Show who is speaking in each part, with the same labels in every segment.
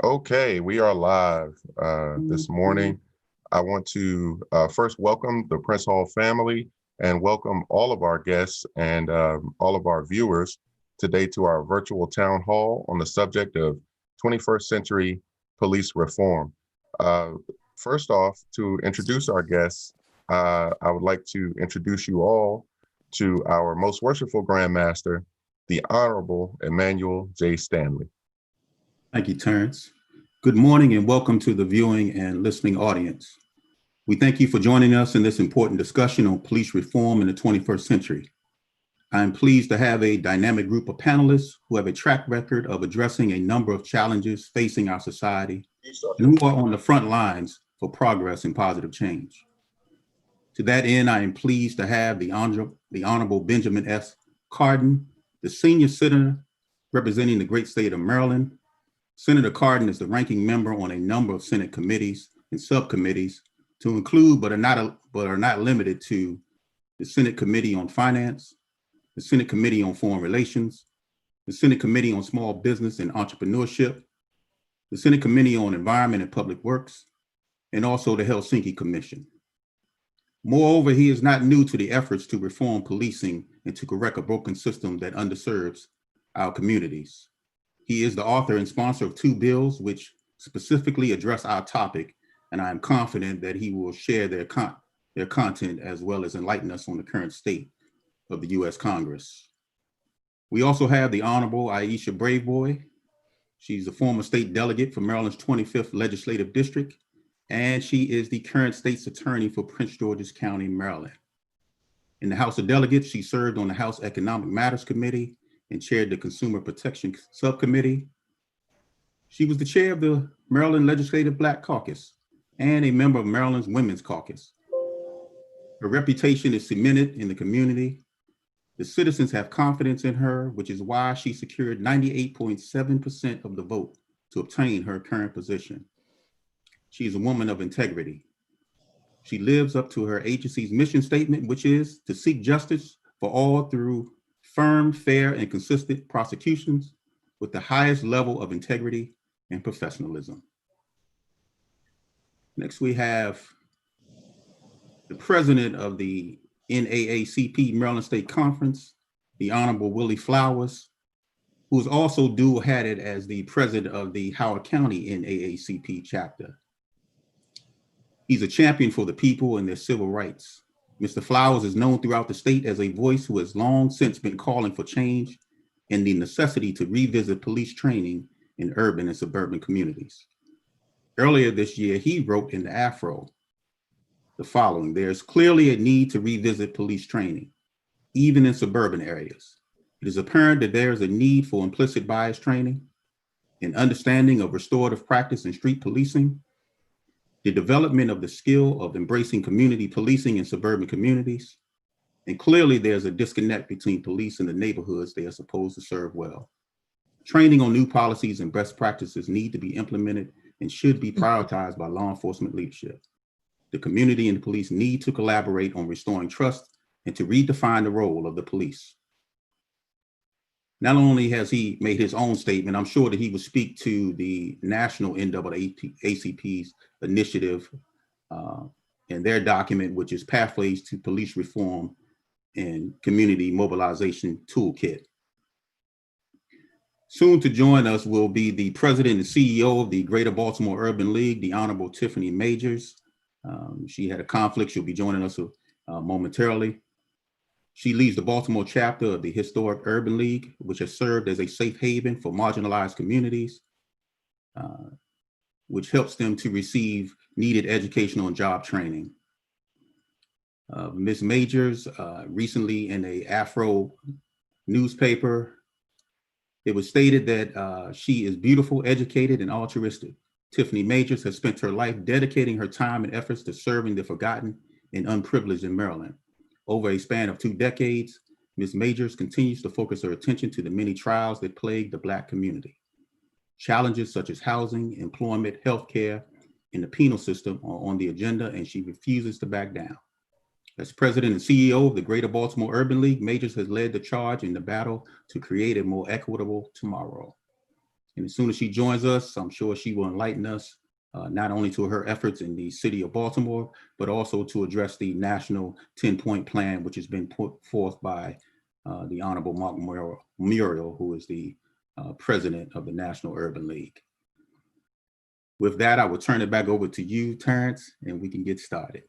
Speaker 1: Okay, we are live this morning. I want to first welcome the Prince Hall family and welcome all of our guests and all of our viewers today to our virtual town hall on the subject of 21st century police reform. Uh, First off, to introduce our guests, I would like to introduce you all to our most worshipful Grand Master, the Honorable Emmanuel J. Stanley.
Speaker 2: Thank you, Terrence. Good morning and welcome to the viewing and listening audience. We thank you for joining us in this important discussion on police reform in the 21st century. I am pleased to have a dynamic group of panelists who have a track record of addressing a number of challenges facing our society and who are on the front lines for progress and positive change. To that end, I am pleased to have the Honorable Benjamin S. Cardin, the senior senator representing the great state of Maryland. Senator Cardin is the ranking member on a number of Senate committees and subcommittees, to include but are not limited to the Senate Committee on Finance, the Senate Committee on Foreign Relations, the Senate Committee on Small Business and Entrepreneurship, the Senate Committee on Environment and Public Works, and also the Helsinki Commission. Moreover, he is not new to the efforts to reform policing and to correct a broken system that underserves our communities. He is the author and sponsor of 2 bills which specifically address our topic, and I am confident that he will share their content as well as enlighten us on the current state of the U.S. Congress. We also have the Honorable Aisha Braveboy. She's a former state delegate for Maryland's 25th Legislative District, and she is the current state's attorney for Prince George's County, Maryland. In the House of Delegates, she served on the House Economic Matters Committee and chaired the Consumer Protection Subcommittee. She was the chair of the Maryland Legislative Black Caucus and a member of Maryland's Women's Caucus. Her reputation is cemented in the community. The citizens have confidence in her, which is why she secured 98.7% of the vote to obtain her current position. She is a woman of integrity. She lives up to her agency's mission statement, which is to seek justice for all through firm, fair, and consistent prosecutions with the highest level of integrity and professionalism. Next, we have the president of the NAACP Maryland State Conference, the Honorable Willie Flowers, who is also dual-hatted as the president of the Howard County NAACP chapter. He's a champion for the people and their civil rights. Mr. Flowers is known throughout the state as a voice who has long since been calling for change and the necessity to revisit police training in urban and suburban communities. Earlier this year, he wrote in the Afro the following: "There's clearly a need to revisit police training, even in suburban areas. It is apparent that there is a need for implicit bias training, an understanding of restorative practice in street policing, the development of the skill of embracing community policing in suburban communities, and clearly there's a disconnect between police and the neighborhoods they are supposed to serve well. Training on new policies and best practices need to be implemented and should be prioritized by law enforcement leadership. The community and the police need to collaborate on restoring trust and to redefine the role of the police." Not only has he made his own statement, I'm sure that he will speak to the national NAACP's initiative and their document, which is Pathways to Police Reform and Community Mobilization Toolkit. Soon to join us will be the president and CEO of the Greater Baltimore Urban League, the Honorable Tiffany Majors. She had a conflict. She'll be joining us momentarily. She leads the Baltimore chapter of the Historic Urban League, which has served as a safe haven for marginalized communities, which helps them to receive needed educational and job training. Ms. Majors, recently in a Afro newspaper, it was stated that she is beautiful, educated, and altruistic. Tiffany Majors has spent her life dedicating her time and efforts to serving the forgotten and unprivileged in Maryland. Over a span of 2 decades, Ms. Majors continues to focus her attention to the many trials that plague the Black community. Challenges such as housing, employment, healthcare, and the penal system are on the agenda, and she refuses to back down. As president and CEO of the Greater Baltimore Urban League, Majors has led the charge in the battle to create a more equitable tomorrow. And as soon as she joins us, I'm sure she will enlighten us not only to her efforts in the city of Baltimore, but also to address the national 10-point plan, which has been put forth by the Honorable Mark Muriel, who is the president of the National Urban League. With that, I will turn it back over to you, Terrence, and we can get started.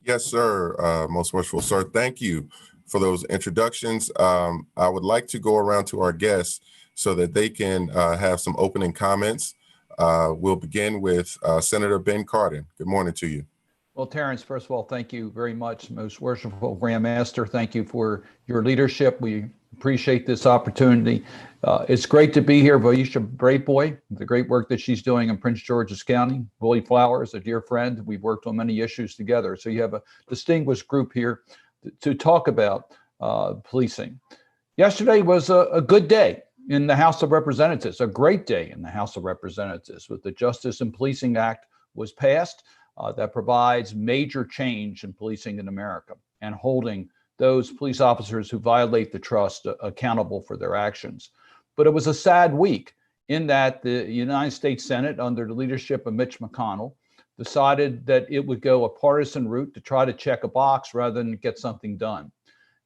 Speaker 1: Yes, sir. Most worshipful sir. Thank you for those introductions. I would like to go around to our guests so that they can have some opening comments. We'll begin with Senator Ben Cardin. Good morning to you.
Speaker 3: Well, Terrence, first of all, thank you very much, most worshipful Grandmaster. Thank you for your leadership. We appreciate this opportunity. It's great to be here. Aisha Braveboy, the great work that she's doing in Prince George's County. Willie Flowers, a dear friend. We've worked on many issues together. So you have a distinguished group here to talk about policing. Yesterday was a good day in the House of Representatives, a great day in the House of Representatives, with the Justice and Policing Act was passed. That provides major change in policing in America and holding those police officers who violate the trust accountable for their actions. But it was a sad week in that the United States Senate, under the leadership of Mitch McConnell, decided that it would go a partisan route to try to check a box rather than get something done.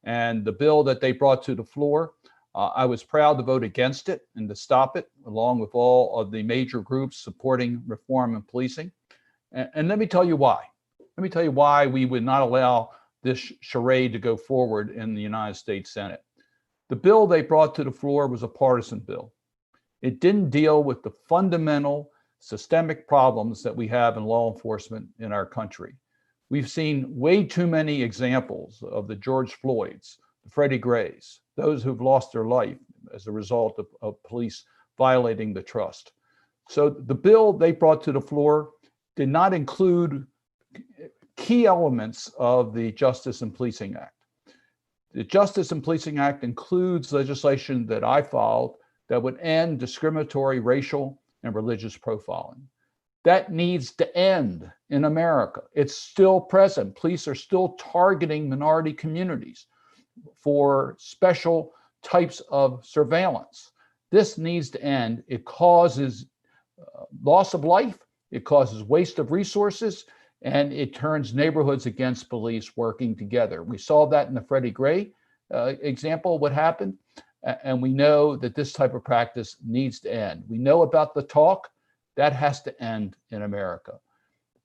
Speaker 3: And the bill that they brought to the floor, I was proud to vote against it and to stop it, along with all of the major groups supporting reform in policing. And let me tell you why. Let me tell you why we would not allow this charade to go forward in the United States Senate. The bill they brought to the floor was a partisan bill. It didn't deal with the fundamental systemic problems that we have in law enforcement in our country. We've seen way too many examples of the George Floyds, the Freddie Grays, those who've lost their life as a result of police violating the trust. So the bill they brought to the floor did not include key elements of the Justice and Policing Act. The Justice and Policing Act includes legislation that I filed that would end discriminatory racial and religious profiling. That needs to end in America. It's still present. Police are still targeting minority communities for special types of surveillance. This needs to end. It causes loss of life. It causes waste of resources, and it turns neighborhoods against police working together. We saw that in the Freddie Gray example, what happened, and we know that this type of practice needs to end. We know about the talk. That has to end in America.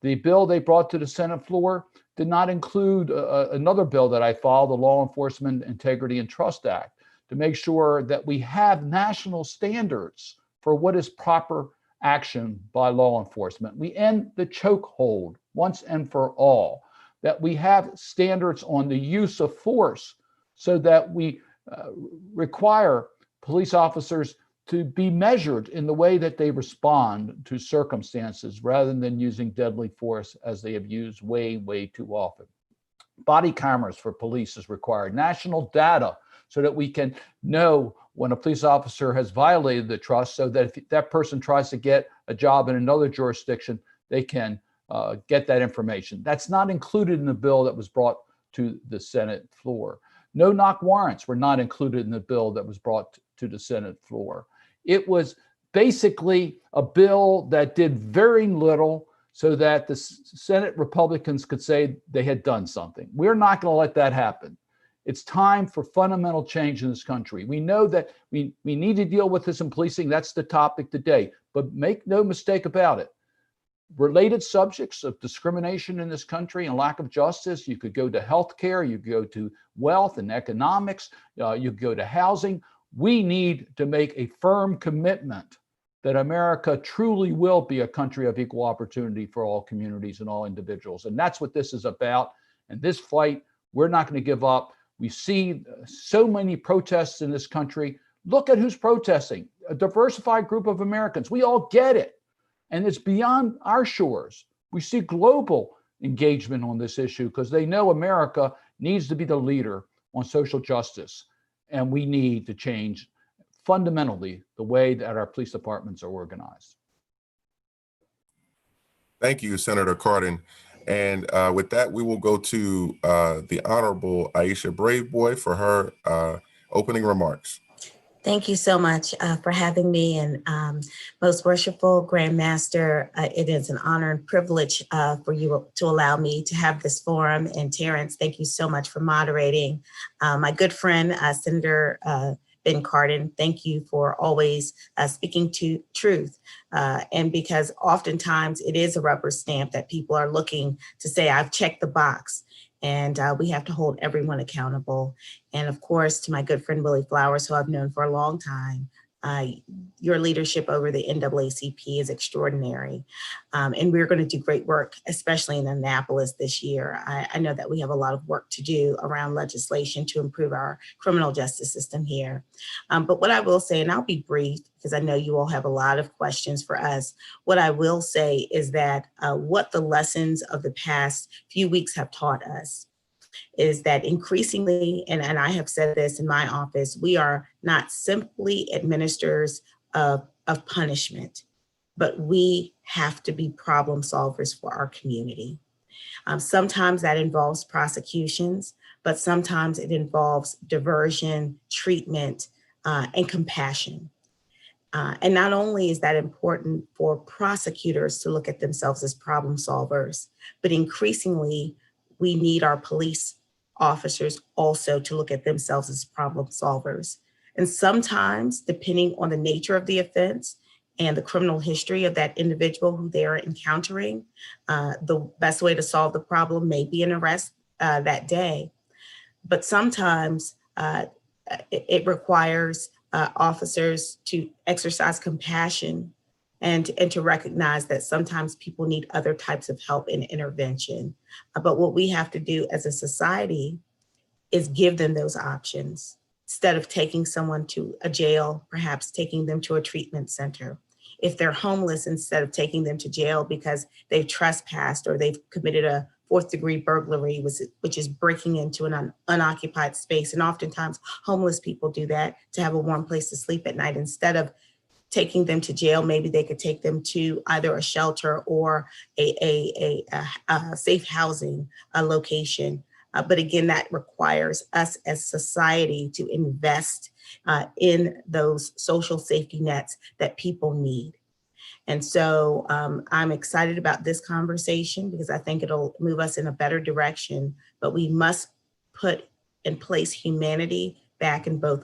Speaker 3: The bill they brought to the Senate floor did not include another bill that I filed, the Law Enforcement Integrity and Trust Act, to make sure that we have national standards for what is proper action by law enforcement. We end the chokehold once and for all, that we have standards on the use of force so that we require police officers to be measured in the way that they respond to circumstances rather than using deadly force as they have used way, way too often. Body cameras for police is required, national data so that we can know when a police officer has violated the trust, so that if that person tries to get a job in another jurisdiction, they can get that information. That's not included in the bill that was brought to the Senate floor. No-knock warrants were not included in the bill that was brought to the Senate floor. It was basically a bill that did very little so that the Senate Republicans could say they had done something. We're not going to let that happen. It's time for fundamental change in this country. We know that we need to deal with this in policing. That's the topic today. But make no mistake about it. Related subjects of discrimination in this country and lack of justice, you could go to healthcare, you could go to wealth and economics, you could go to housing. We need to make a firm commitment that America truly will be a country of equal opportunity for all communities and all individuals. And that's what this is about. And this fight, we're not going to give up. We see so many protests in this country. Look at who's protesting, a diversified group of Americans. We all get it. And it's beyond our shores. We see global engagement on this issue because they know America needs to be the leader on social justice. And we need to change fundamentally the way that our police departments are organized.
Speaker 1: Thank you, Senator Cardin. And with that, we will go to the Honorable Aisha Braveboy for her opening remarks.
Speaker 4: Thank you so much for having me, and most worshipful Grand Master, it is an honor and privilege for you to allow me to have this forum. And Terrence, thank you so much for moderating. My good friend, Senator Ben Cardin, thank you for always speaking to truth. And because oftentimes it is a rubber stamp that people are looking to say, I've checked the box. And we have to hold everyone accountable. And of course, to my good friend, Willie Flowers, who I've known for a long time, your leadership over the NAACP is extraordinary. And we're going to do great work, especially in Annapolis this year. I know that we have a lot of work to do around legislation to improve our criminal justice system here. But what I will say, and I'll be brief because I know you all have a lot of questions for us. What I will say is that what the lessons of the past few weeks have taught us is that increasingly, and I have said this in my office, we are not simply administrators of punishment, but we have to be problem solvers for our community. Sometimes that involves prosecutions, but sometimes it involves diversion, treatment, and compassion. And not only is that important for prosecutors to look at themselves as problem solvers, but increasingly we need our police officers also to look at themselves as problem solvers. And sometimes, depending on the nature of the offense and the criminal history of that individual who they are encountering, the best way to solve the problem may be an arrest that day. But sometimes it requires officers to exercise compassion and to recognize that sometimes people need other types of help and intervention. But what we have to do as a society is give them those options. Instead of taking someone to a jail, perhaps taking them to a treatment center. If they're homeless, instead of taking them to jail because they've trespassed or they've committed a fourth-degree burglary, which is breaking into an unoccupied space. And oftentimes homeless people do that to have a warm place to sleep at night. Instead of taking them to jail, maybe they could take them to either a shelter or a safe housing location. But again, that requires us as society to invest in those social safety nets that people need. And so I'm excited about this conversation because I think it'll move us in a better direction, but we must put in place humanity back in both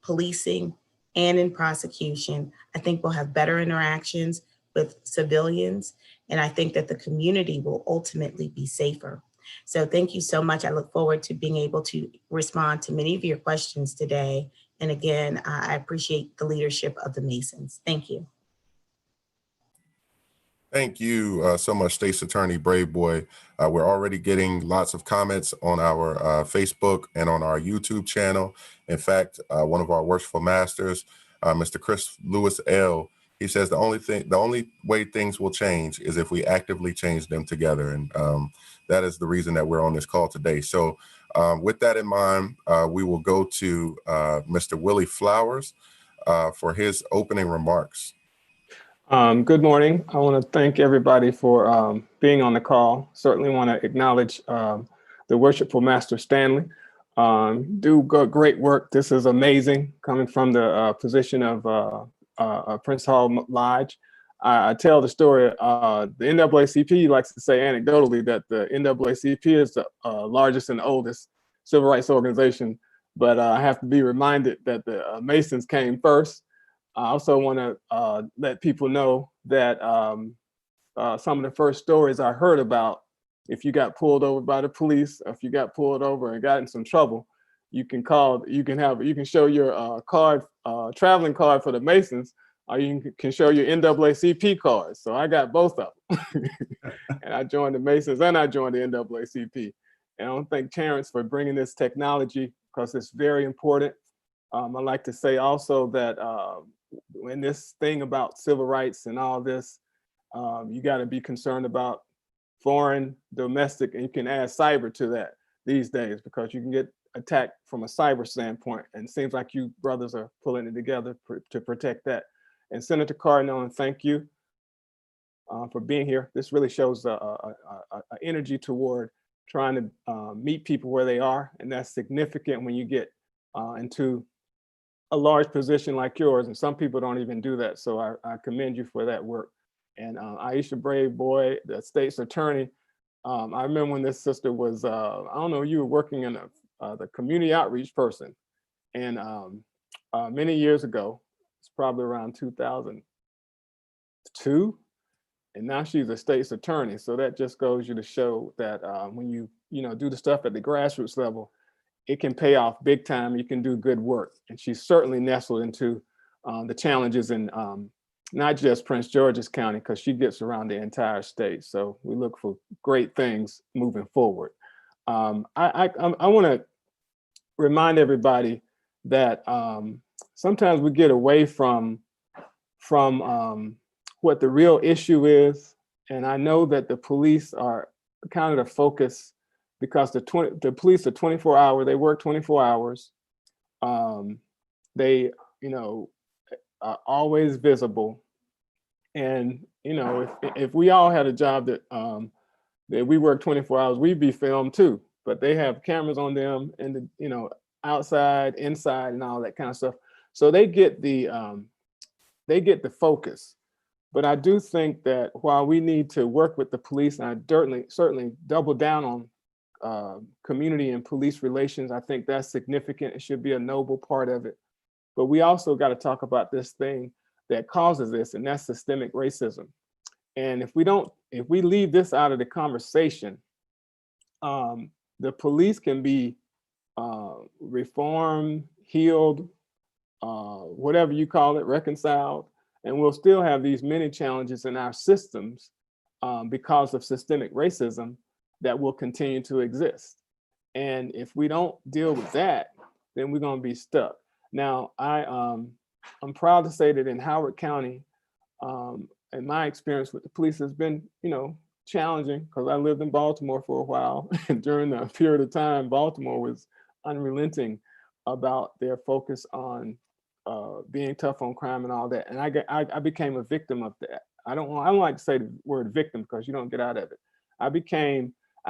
Speaker 4: policing and in prosecution. I think we'll have better interactions with civilians, and I think that the community will ultimately be safer. So thank you so much. I look forward to being able to respond to many of your questions today. And again, I appreciate the leadership of the Masons. Thank you.
Speaker 1: Thank you so much, State's Attorney Brave Boy. We're already getting lots of comments on our Facebook and on our YouTube channel. In fact, one of our worshipful masters, Mr. Chris Lewis L., he says the only way things will change is if we actively change them together. And that is the reason that we're on this call today. So with that in mind, we will go to Mr. Willie Flowers for his opening remarks.
Speaker 5: Good morning. I want to thank everybody for being on the call. Certainly want to acknowledge the worshipful Master Stanley. Do great work. This is amazing coming from the position of Prince Hall Lodge. I tell the story, the NAACP likes to say anecdotally that the NAACP is the largest and oldest civil rights organization, but I have to be reminded that the Masons came first. I also want to let people know that some of the first stories I heard about, if you got pulled over by the police, or if you got pulled over and got in some trouble, you can show your traveling card for the Masons, or you can show your NAACP card. So I got both of them. And I joined the Masons and I joined the NAACP. And I want to thank Terrence for bringing this technology because it's very important. I'd like to say also that in this thing about civil rights and all this, you got to be concerned about foreign, domestic, and you can add cyber to that these days because you can get attacked from a cyber standpoint. And it seems like you brothers are pulling it together to protect that. And Senator Cardinal, thank you for being here. This really shows an energy toward trying to meet people where they are. And that's significant when you get into a large position like yours, and some people don't even do that. So I commend you for that work. And Aisha Brave Boy, the state's attorney, I remember when this sister was, I don't know, you were working in the community outreach person. And many years ago, it's probably around 2002, and now she's a state's attorney. So that just goes you to show that when you do the stuff at the grassroots level, it can pay off big time. You can do good work. And she's certainly nestled into the challenges in not just Prince George's County, because she gets around the entire state. So we look for great things moving forward. I want to remind everybody that sometimes we get away from what the real issue is. And I know that the police are kind of the focus, because the police are 24 hours, they work 24 hours. They, are always visible. And, if we all had a job that we work 24 hours, we'd be filmed too. But they have cameras on them, and outside, inside, and all that kind of stuff. So they get the focus. But I do think that while we need to work with the police, and I certainly double down on community and police relations, I think that's significant. It should be a noble part of it. But we also got to talk about this thing that causes this, and that's systemic racism. And if we leave this out of the conversation, the police can be reformed, healed, whatever you call it, reconciled, and we'll still have these many challenges in our systems because of systemic racism that will continue to exist. And if we don't deal with that, then we're going to be stuck. Now, I'm proud to say that in Howard County, and my experience with the police has been, challenging, because I lived in Baltimore for a while. And during a period of time, Baltimore was unrelenting about their focus on being tough on crime and all that. And I became a victim of that. I don't like to say the word victim, because you don't get out of it. I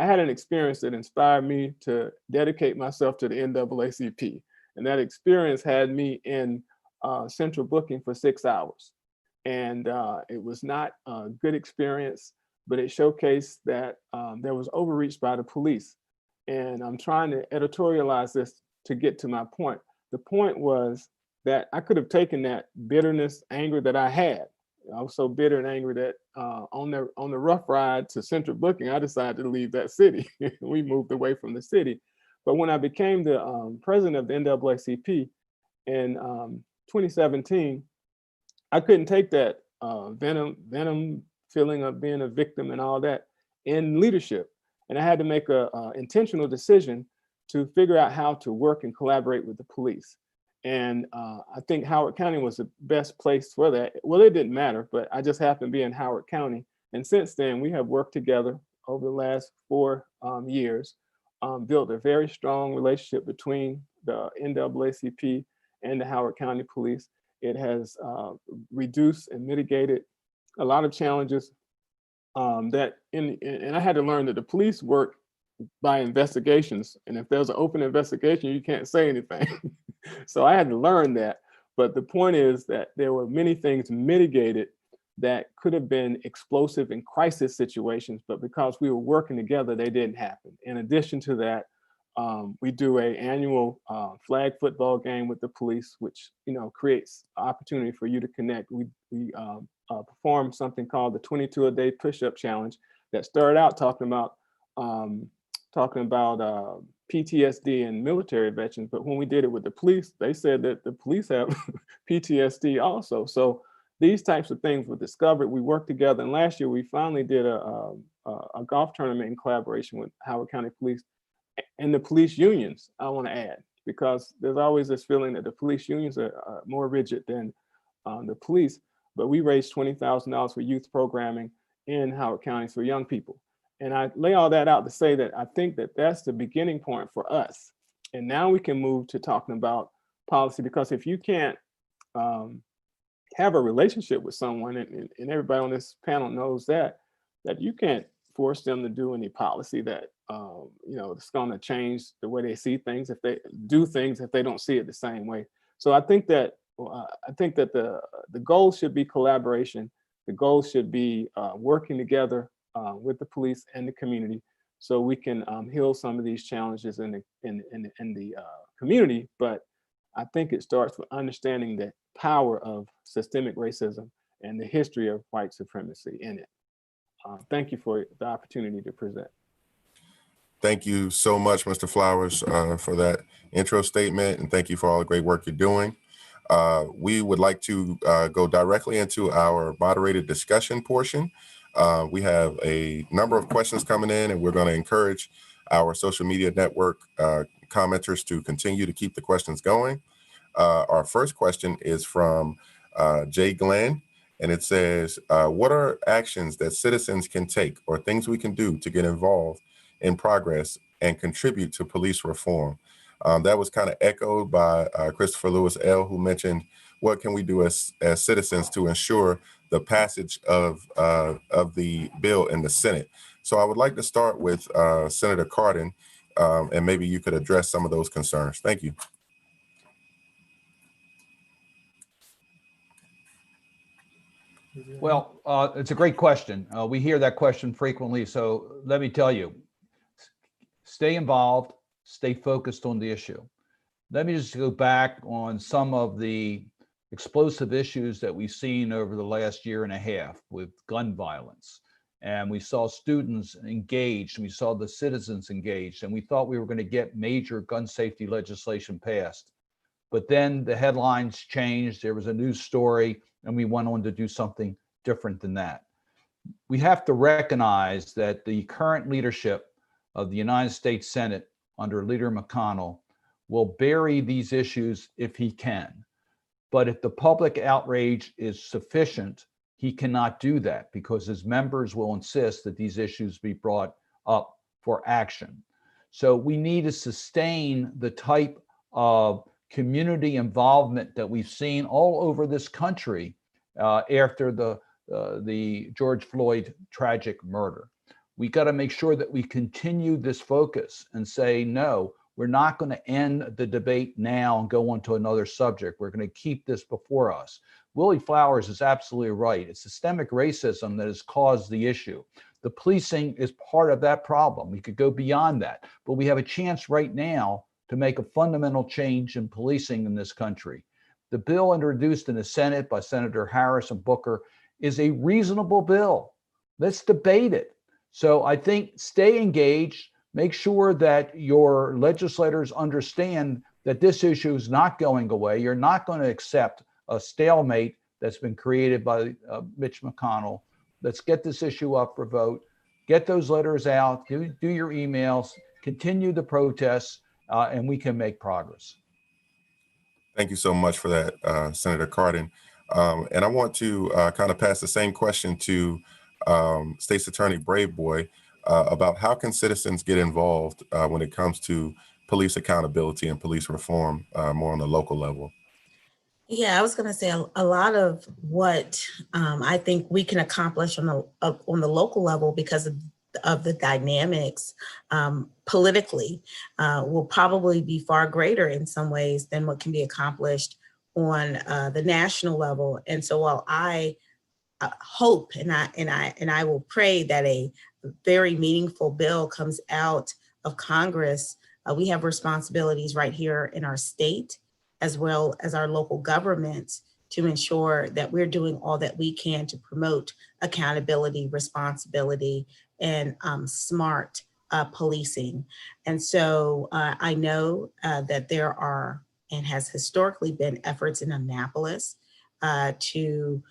Speaker 5: had an experience that inspired me to dedicate myself to the NAACP. And that experience had me in central booking for 6 hours. And it was not a good experience, but it showcased that there was overreach by the police. And I'm trying to editorialize this to get to my point. The point was that I could have taken that bitterness, anger that I had. I was so bitter and angry that on the rough ride to central booking, I decided to leave that city. We moved away from the city. But when I became the president of the NAACP in 2017, I couldn't take that venom feeling of being a victim and all that in leadership. And I had to make a intentional decision to figure out how to work and collaborate with the police. And I think Howard County was the best place for that. Well, it didn't matter, but I just happened to be in Howard County. And since then, we have worked together over the last 4 years, built a very strong relationship between the NAACP and the Howard County Police. It has reduced and mitigated a lot of challenges and I had to learn that the police work by investigations. And if there's an open investigation, you can't say anything. So I had to learn that. But the point is that there were many things mitigated that could have been explosive in crisis situations, but because we were working together, they didn't happen. In addition to that, we do an annual flag football game with the police, which creates opportunity for you to connect. We perform something called the 22 a day push-up challenge that started out talking about PTSD and military veterans, but when we did it with the police, they said that the police have PTSD also. So these types of things were discovered. We worked together, and last year we finally did a golf tournament in collaboration with Howard County Police and the police unions, I want to add, because there's always this feeling that the police unions are more rigid than the police, but we raised $20,000 for youth programming in Howard County for young people. And I lay all that out to say that I think that that's the beginning point for us. And now we can move to talking about policy, because if you can't have a relationship with someone, and everybody on this panel knows that you can't force them to do any policy that it's going to change the way they see things, if they do things, if they don't see it the same way. So I think that the goal should be collaboration. The goal should be working together with the police and the community, so we can heal some of these challenges in the community. But I think it starts with understanding the power of systemic racism and the history of white supremacy in it. Thank you for the opportunity to present.
Speaker 1: Thank you so much, Mr. Flowers, for that intro statement, and thank you for all the great work you're doing. We would like to go directly into our moderated discussion portion. We have a number of questions coming in, and we're going to encourage our social media network commenters to continue to keep the questions going. Our first question is from Jay Glenn, and it says, what are actions that citizens can take or things we can do to get involved in progress and contribute to police reform? That was kind of echoed by Christopher Lewis L., who mentioned, what can we do as citizens to ensure the passage of the bill in the Senate? So I would like to start with Senator Cardin, and maybe you could address some of those concerns. Thank you.
Speaker 3: Well, it's a great question. We hear that question frequently. So let me tell you, stay involved, stay focused on the issue. Let me just go back on some of the explosive issues that we've seen over the last year and a half with gun violence. And we saw students engaged, and we saw the citizens engaged, and we thought we were going to get major gun safety legislation passed. But then the headlines changed. There was a news story, and we went on to do something different than that. We have to recognize that the current leadership of the United States Senate under Leader McConnell will bury these issues if he can. But if the public outrage is sufficient, he cannot do that because his members will insist that these issues be brought up for action. So we need to sustain the type of community involvement that we've seen all over this country after the George Floyd tragic murder. We got to make sure that we continue this focus and say, no, we're not going to end the debate now and go on to another subject. We're going to keep this before us. Willie Flowers is absolutely right. It's systemic racism that has caused the issue. The policing is part of that problem. We could go beyond that, but we have a chance right now to make a fundamental change in policing in this country. The bill introduced in the Senate by Senator Harris and Booker is a reasonable bill. Let's debate it. So I think stay engaged, make sure that your legislators understand that this issue is not going away. You're not going to accept a stalemate that's been created by Mitch McConnell. Let's get this issue up for vote, get those letters out, do your emails, continue the protests, and we can make progress.
Speaker 1: Thank you so much for that, Senator Cardin. And I want to kind of pass the same question to State's Attorney Braveboy about how can citizens get involved when it comes to police accountability and police reform more on the local level.
Speaker 4: Yeah, I was going to say a lot of what I think we can accomplish on the local level because of the dynamics politically will probably be far greater in some ways than what can be accomplished on the national level. And so while I hope and I will pray that a very meaningful bill comes out of Congress, we have responsibilities right here in our state as well as our local governments to ensure that we're doing all that we can to promote accountability, responsibility, and smart policing. And so I know that there are and has historically been efforts in Annapolis to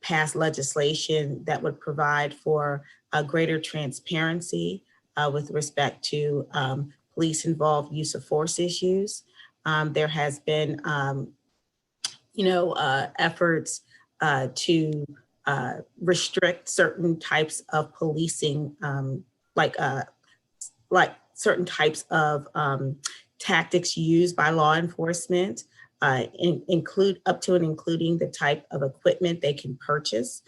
Speaker 4: pass legislation that would provide for greater transparency with respect to police-involved use of force issues. There has been, efforts to restrict certain types of policing, like certain types of tactics used by law enforcement, include up to and including the type of equipment they can purchase.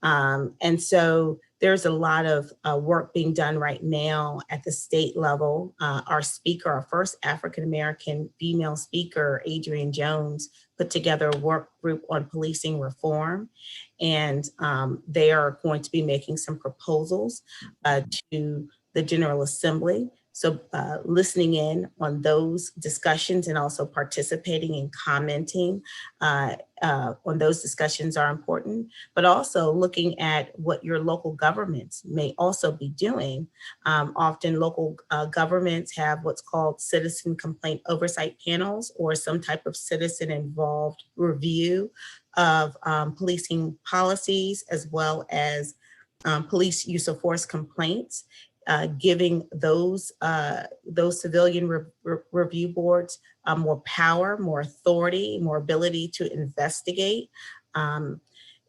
Speaker 4: And so there's a lot of work being done right now at the state level. Our speaker, our first African-American female speaker, Adrienne Jones, put together a work group on policing reform. And they are going to be making some proposals to the General Assembly. So listening in on those discussions and also participating and commenting on those discussions are important, but also looking at what your local governments may also be doing. Often local governments have what's called citizen complaint oversight panels or some type of citizen involved review of policing policies, as well as police use of force complaints. Giving those civilian review boards more power, more authority, more ability to investigate.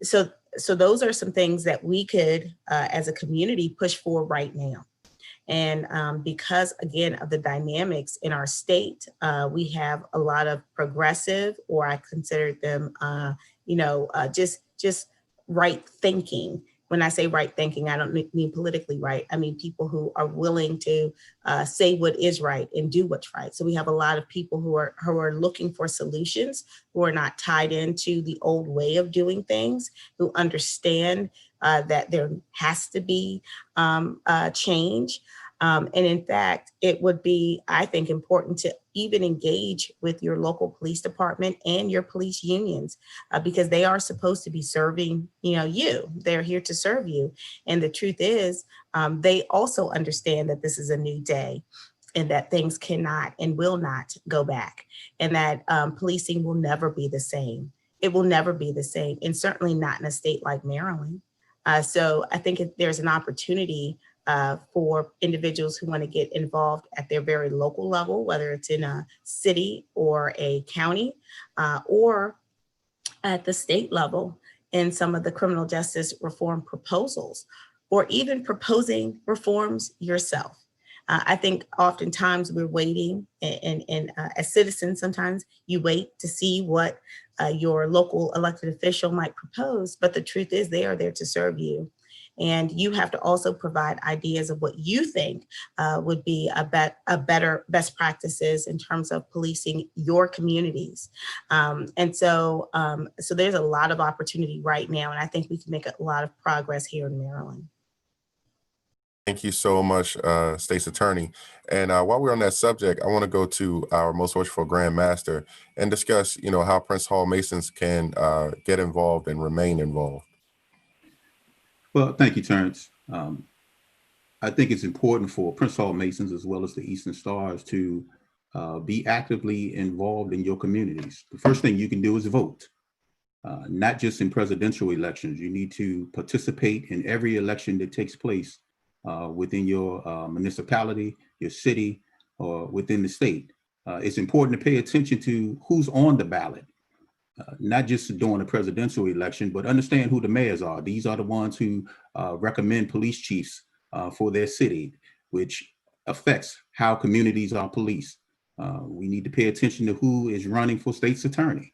Speaker 4: So those are some things that we could, as a community, push for right now. And because, again, of the dynamics in our state, we have a lot of progressive, or I consider them, just right thinking. When I say right thinking, I don't mean politically right. I mean people who are willing to say what is right and do what's right. So we have a lot of people who are looking for solutions, who are not tied into the old way of doing things, who understand that there has to be change. And in fact, it would be, I think, important to even engage with your local police department and your police unions, because they are supposed to be serving, you. They're here to serve you. And the truth is, they also understand that this is a new day and that things cannot and will not go back, and that policing will never be the same. It will never be the same, and certainly not in a state like Maryland. So I think there's an opportunity for individuals who want to get involved at their very local level, whether it's in a city or a county, or at the state level in some of the criminal justice reform proposals, or even proposing reforms yourself. I think oftentimes we're waiting, and as citizens, sometimes you wait to see what your local elected official might propose, but the truth is they are there to serve you. And you have to also provide ideas of what you think would be a better best practices in terms of policing your communities. So there's a lot of opportunity right now, and I think we can make a lot of progress here in Maryland.
Speaker 1: Thank you so much, State's Attorney. And while we're on that subject, I want to go to our most worshipful Grand Master and discuss, how Prince Hall Masons can get involved and remain involved.
Speaker 2: Well, thank you, Terrence. I think it's important for Prince Hall Masons, as well as the Eastern Stars, to be actively involved in your communities. The first thing you can do is vote, not just in presidential elections. You need to participate in every election that takes place within your municipality, your city, or within the state. It's important to pay attention to who's on the ballot. Not just during the presidential election, but understand who the mayors are. These are the ones who recommend police chiefs for their city, which affects how communities are policed. We need to pay attention to who is running for state's attorney.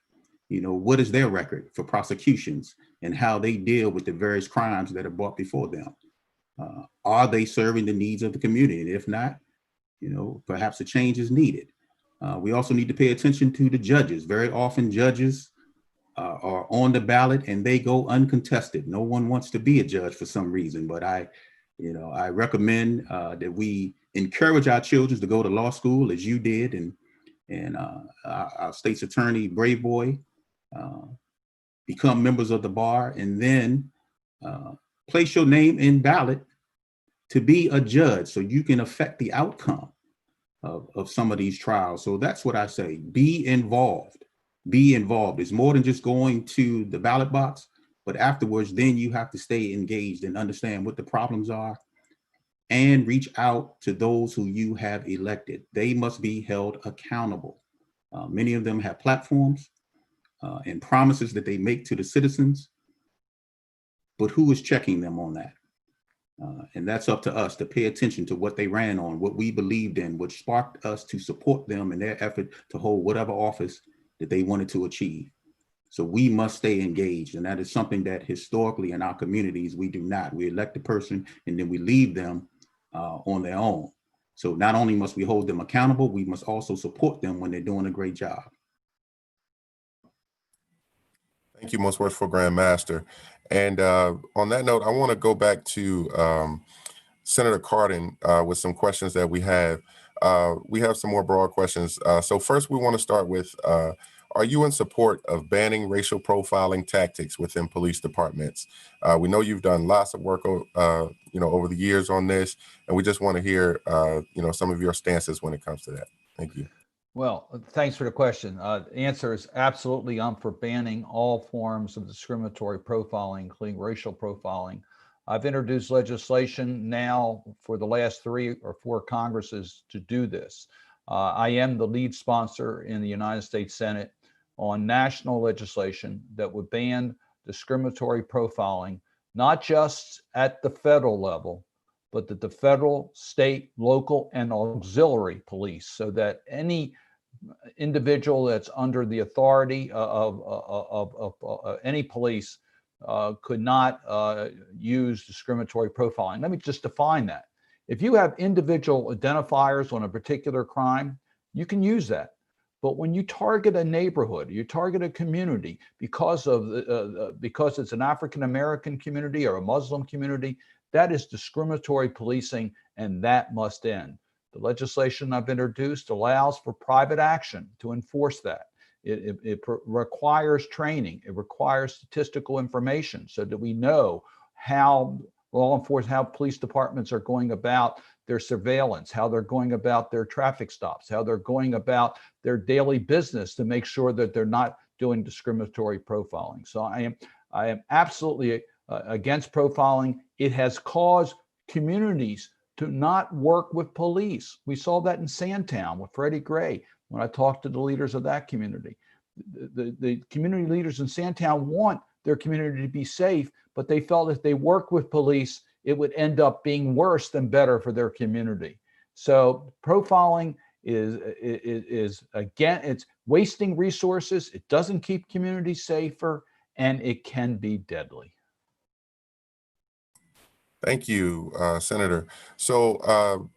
Speaker 2: What is their record for prosecutions and how they deal with the various crimes that are brought before them. Are they serving the needs of the community? And if not, perhaps a change is needed. We also need to pay attention to the judges. Very often judges are on the ballot and they go uncontested. No one wants to be a judge for some reason, but I recommend that we encourage our children to go to law school, as you did, and our state's attorney, Brave Boy, become members of the bar, and then place your name in ballot to be a judge so you can affect the outcome of some of these trials. So that's what I say, be involved. Be involved. It's more than just going to the ballot box, but afterwards, then you have to stay engaged and understand what the problems are and reach out to those who you have elected. They must be held accountable. Many of them have platforms and promises that they make to the citizens, but who is checking them on that? And that's up to us to pay attention to what they ran on, what we believed in, which sparked us to support them in their effort to hold whatever office that they wanted to achieve. So we must stay engaged. And that is something that historically in our communities, we do not. We elect a person and then we leave them on their own. So not only must we hold them accountable, we must also support them when they're doing a great job.
Speaker 1: Thank you, Most Worshipful Grand Master. And on that note, I want to go back to Senator Cardin with some questions that we have. We have some more broad questions. So first, we want to start with, are you in support of banning racial profiling tactics within police departments? We know you've done lots of work, over the years on this, and we just want to hear, some of your stances when it comes to that. Thank you.
Speaker 3: Well, thanks for the question. The answer is absolutely. I'm for banning all forms of discriminatory profiling, including racial profiling. I've introduced legislation now for the last 3 or 4 Congresses to do this. I am the lead sponsor in the United States Senate on national legislation that would ban discriminatory profiling, not just at the federal level, but at the federal, state, local, and auxiliary police, so that any individual that's under the authority of any police could not use discriminatory profiling. Let me just define that. If you have individual identifiers on a particular crime, you can use that. But when you target a neighborhood, you target a community because it's an African American community or a Muslim community, that is discriminatory policing, and that must end. The legislation I've introduced allows for private action to enforce that. It requires training. It requires statistical information so that we know how law enforcement, how police departments are going about their surveillance, how they're going about their traffic stops, how they're going about their daily business to make sure that they're not doing discriminatory profiling. So I am absolutely against profiling. It has caused communities to not work with police. We saw that in Sandtown with Freddie Gray when I talked to the leaders of that community. The community leaders in Sandtown want their community to be safe, but they felt if they work with police, it would end up being worse than better for their community. So profiling is again, it's wasting resources. It doesn't keep communities safer, and it can be deadly.
Speaker 1: Thank you, Senator. So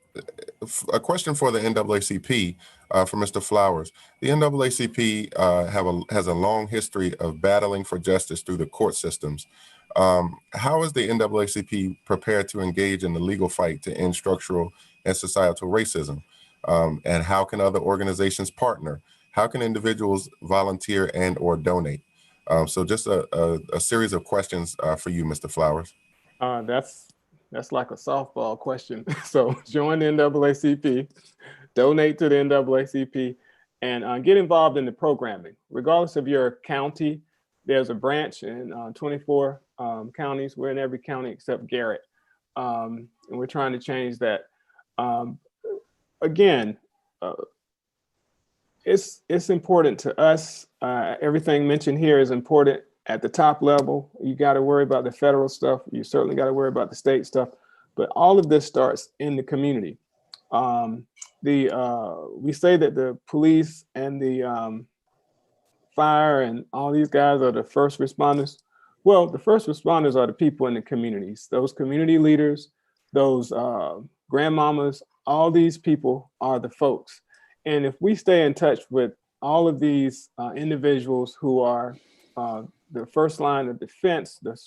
Speaker 1: a question for the NAACP for Mr. Flowers. The NAACP has a long history of battling for justice through the court systems. How is the NAACP prepared to engage in the legal fight to end structural and societal racism? And how can other organizations partner? How can individuals volunteer and or donate? So just a series of questions for you, Mr. Flowers.
Speaker 5: That's like a softball question. So join the NAACP, donate to the NAACP, and get involved in the programming. Regardless of your county, there's a branch in 24 counties. We're in every county except Garrett. And we're trying to change that. Again, it's important to us. Everything mentioned here is important. At the top level, you got to worry about the federal stuff. You certainly got to worry about the state stuff. But all of this starts in the community. We say that the police and the fire and all these guys are the first responders. Well, the first responders are the people in the communities. Those community leaders, those grandmamas, all these people are the folks. And if we stay in touch with all of these individuals who are the first line of defense, the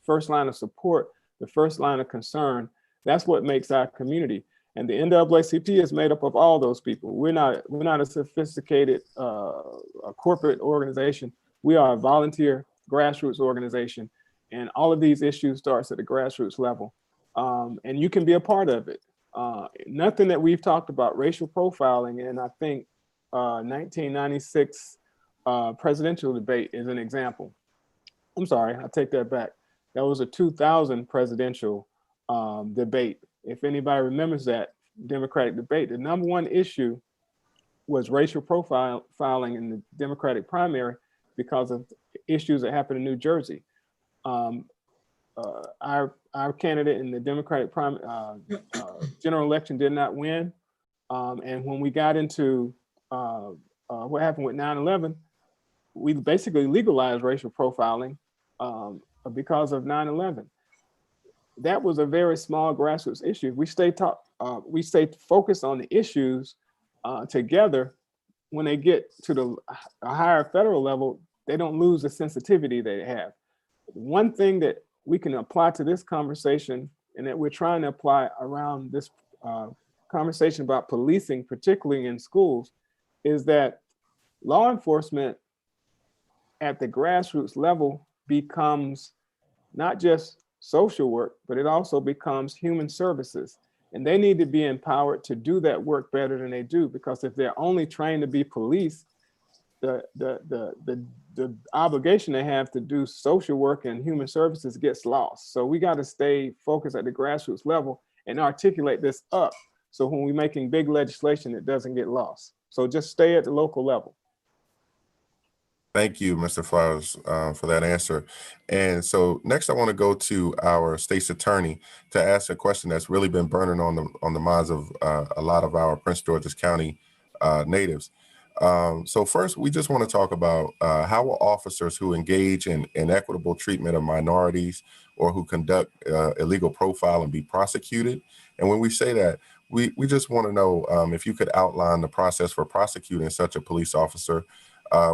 Speaker 5: first line of support, the first line of concern, that's what makes our community. And the NAACP is made up of all those people. We're not a sophisticated a corporate organization. We are a volunteer grassroots organization. And all of these issues starts at the grassroots level. And you can be a part of it. Nothing that we've talked about, racial profiling, and I think 1996 presidential debate is an example. I'm sorry, I take that back. That was a 2000 presidential debate. If anybody remembers that Democratic debate, the number one issue was racial profiling in the Democratic primary because of issues that happened in New Jersey. Our candidate in the Democratic general election did not win. And when we got into what happened with 9/11, we basically legalized racial profiling because of 9/11. That was a very small grassroots issue. We stay focused on the issues together. When they get to a higher federal level, they don't lose the sensitivity they have. One thing that we can apply to this conversation, and that we're trying to apply around this conversation about policing, particularly in schools, is that law enforcement at the grassroots level becomes not just social work, but it also becomes human services. And they need to be empowered to do that work better than they do, because if they're only trained to be police, the obligation they have to do social work and human services gets lost. So we got to stay focused at the grassroots level and articulate this up. So when we're making big legislation, it doesn't get lost. So just stay at the local level.
Speaker 1: Thank you, Mr. Flowers, for that answer. And so next, I want to go to our state's attorney to ask a question that's really been burning on the minds of a lot of our Prince George's County natives. So first, we just want to talk about how will officers who engage in inequitable treatment of minorities or who conduct illegal profiling be prosecuted? And when we say that, we just want to know if you could outline the process for prosecuting such a police officer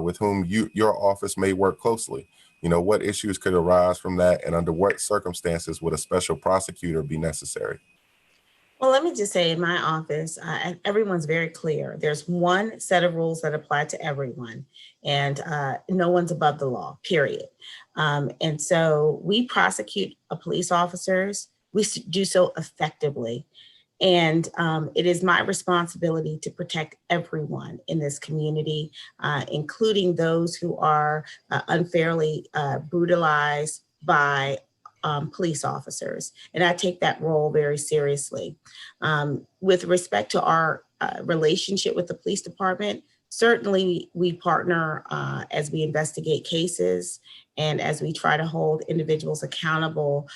Speaker 1: with whom your office may work closely. You know, what issues could arise from that, and under what circumstances would a special prosecutor be necessary?
Speaker 4: Well, let me just say in my office, everyone's very clear. There's one set of rules that apply to everyone, and no one's above the law, period. And so we prosecute police officers. We do so effectively. And it is my responsibility to protect everyone in this community, including those who are unfairly brutalized by police officers. And I take that role very seriously. With respect to our relationship with the police department, certainly we partner as we investigate cases and as we try to hold individuals accountable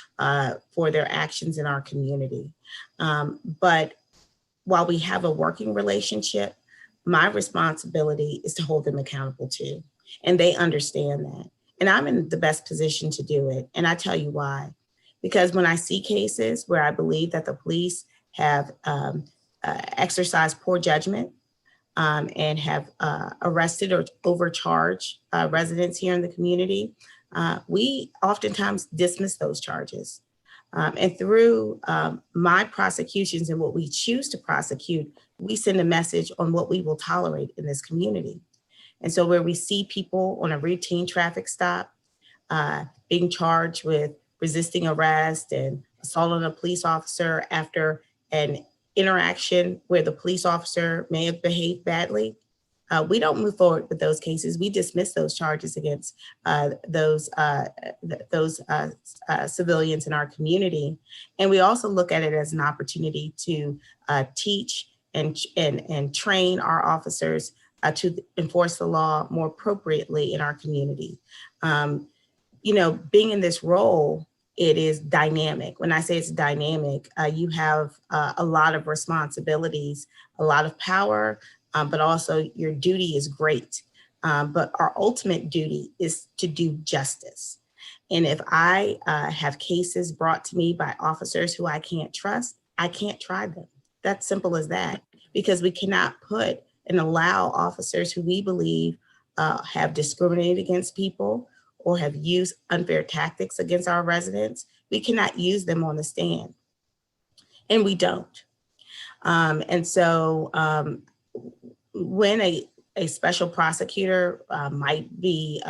Speaker 4: for their actions in our community. But while we have a working relationship, my responsibility is to hold them accountable too. And they understand that. And I'm in the best position to do it. And I tell you why. Because when I see cases where I believe that the police have exercised poor judgment and have arrested or overcharged residents here in the community, we oftentimes dismiss those charges. And through my prosecutions and what we choose to prosecute, we send a message on what we will tolerate in this community. And so where we see people on a routine traffic stop being charged with resisting arrest and assault on a police officer after an interaction where the police officer may have behaved badly, we don't move forward with those cases. We dismiss those charges against those civilians in our community. And we also look at it as an opportunity to teach and train our officers to enforce the law more appropriately in our community. You know, being in this role, it is dynamic. When I say it's dynamic, you have a lot of responsibilities, a lot of power, but also your duty is great. But our ultimate duty is to do justice. And if I have cases brought to me by officers who I can't trust, I can't try them. That's simple as that, because we cannot put and allow officers who we believe have discriminated against people or have used unfair tactics against our residents, we cannot use them on the stand. And we don't. And so when a special prosecutor might be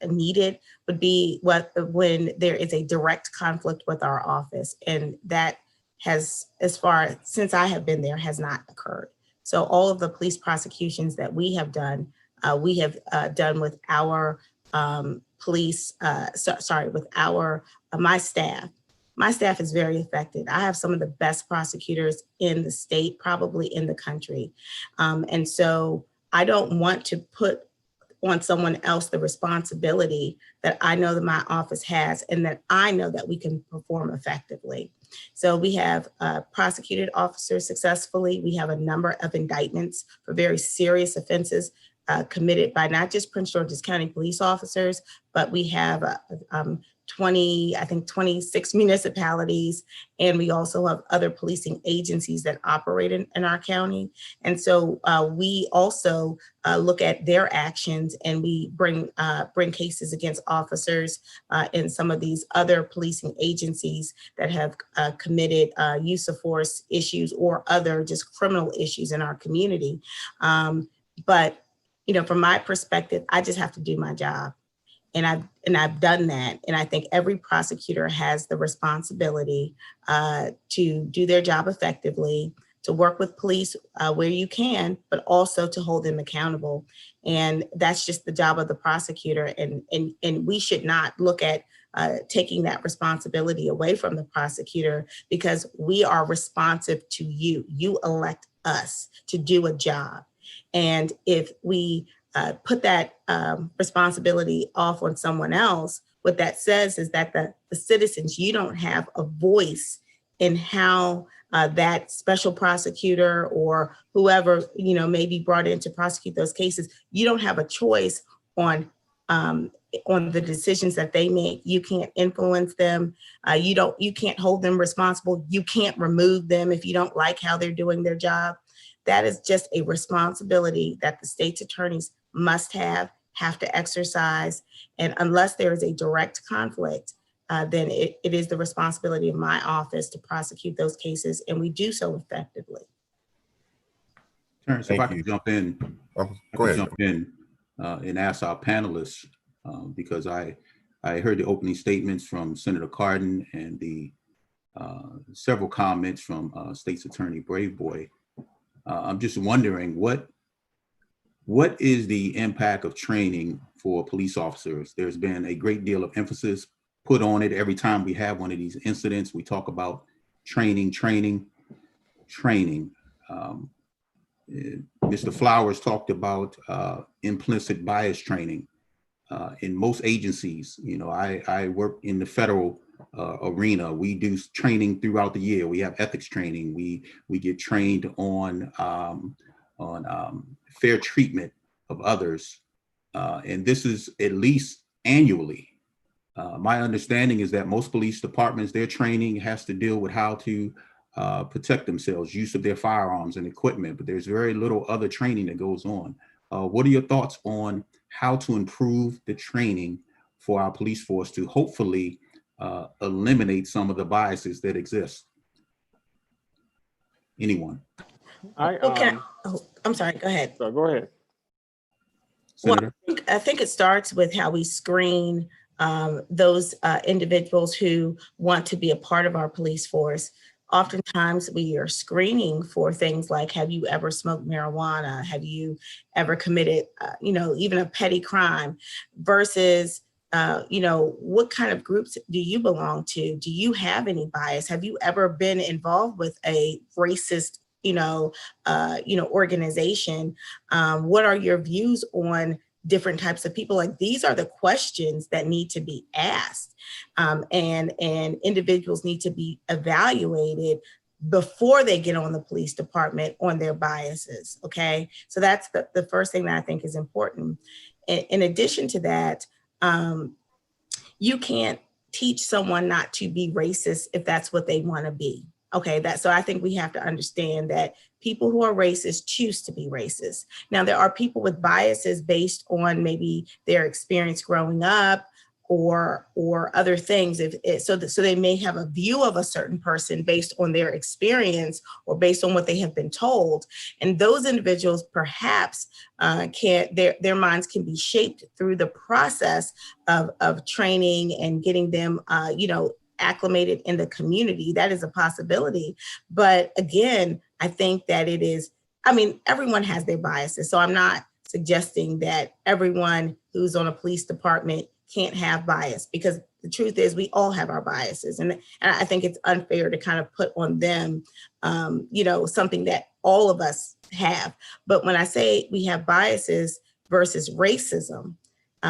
Speaker 4: needed would be when there is a direct conflict with our office. And that has, since I have been there, has not occurred. So all of the police prosecutions that we have done with our my staff. My staff is very effective. I have some of the best prosecutors in the state, probably in the country. And so I don't want to put on someone else the responsibility that I know that my office has and that I know that we can perform effectively. So we have prosecuted officers successfully. We have a number of indictments for very serious offenses committed by not just Prince George's County police officers, but we have 26 municipalities, and we also have other policing agencies that operate in our county. And so we also look at their actions, and we bring cases against officers in some of these other policing agencies that have committed use of force issues or other just criminal issues in our community. But from my perspective, I just have to do my job. And I've done that. And I think every prosecutor has the responsibility to do their job effectively, to work with police where you can, but also to hold them accountable. And that's just the job of the prosecutor. And we should not look at taking that responsibility away from the prosecutor, because we are responsive to you. You elect us to do a job. And if we put that responsibility off on someone else, what that says is that the citizens, you don't have a voice in how that special prosecutor or whoever may be brought in to prosecute those cases. You don't have a choice on the decisions that they make. You can't influence them. You can't hold them responsible. You can't remove them if you don't like how they're doing their job. That is just a responsibility that the state's attorneys must have to exercise. And unless there is a direct conflict, then it is the responsibility of my office to prosecute those cases, and we do so effectively.
Speaker 2: Terrence, if I could jump in,
Speaker 1: Go ahead.
Speaker 2: And ask our panelists, because I heard the opening statements from Senator Cardin and the several comments from State's Attorney Braveboy. I'm just wondering, what is the impact of training for police officers? There's been a great deal of emphasis put on it. Every time we have one of these incidents, we talk about training. Mr. Flowers talked about implicit bias training. In most agencies, I work in the federal arena. We do training throughout the year. We have ethics training. We get trained on fair treatment of others, and this is at least annually. My understanding is that most police departments, their training has to deal with how to protect themselves, use of their firearms and equipment, but there's very little other training that goes on. What are your thoughts on how to improve the training for our police force to hopefully eliminate some of the biases that exist? Anyone?
Speaker 4: I'm sorry, go ahead.
Speaker 5: So go ahead.
Speaker 2: Senator?
Speaker 4: Well, I think it starts with how we screen those individuals who want to be a part of our police force. Oftentimes we are screening for things like, have you ever smoked marijuana? Have you ever committed, even a petty crime, versus, what kind of groups do you belong to? Do you have any bias? Have you ever been involved with a racist, organization? What are your views on different types of people? Like, these are the questions that need to be asked, and individuals need to be evaluated before they get on the police department on their biases. Okay, so that's the first thing that I think is important. In addition to that, you can't teach someone not to be racist if that's what they want to be. Okay, so I think we have to understand that people who are racist choose to be racist. Now, there are people with biases based on maybe their experience growing up or other things. So they may have a view of a certain person based on their experience or based on what they have been told. And those individuals perhaps their minds can be shaped through the process of training and getting them, acclimated in the community. That is a possibility. But again, I think that everyone has their biases. So I'm not suggesting that everyone who's on a police department can't have bias, because the truth is we all have our biases. And I think it's unfair to kind of put on them, something that all of us have. But when I say we have biases versus racism,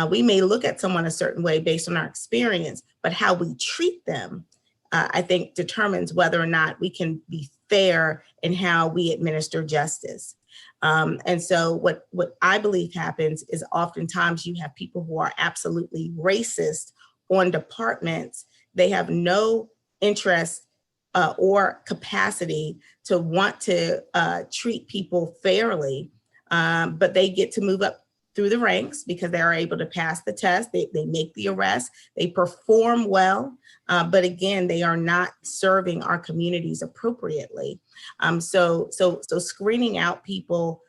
Speaker 4: we may look at someone a certain way based on our experience, but how we treat them, I think, determines whether or not we can be fair in how we administer justice. And so what I believe happens is oftentimes you have people who are absolutely racist on departments. They have no interest or capacity to want to treat people fairly, but they get to move up through the ranks because they are able to pass the test. They make the arrest, they perform well, but again, they are not serving our communities appropriately. So screening out people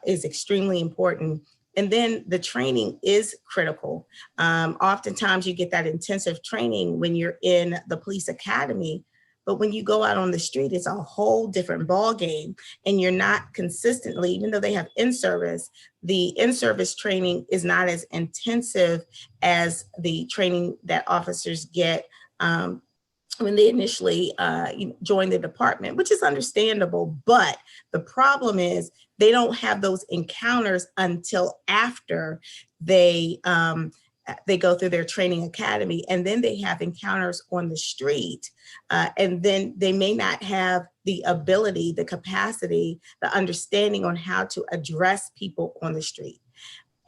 Speaker 4: is extremely important. And then the training is critical. Oftentimes you get that intensive training when you're in the police academy, but when you go out on the street, it's a whole different ball game, and you're not consistently, even though they have in-service, the in-service training is not as intensive as the training that officers get when they initially join the department, which is understandable. But the problem is they don't have those encounters until after they go through their training academy, and then they have encounters on the street. And then they may not have the ability, the capacity, the understanding on how to address people on the street.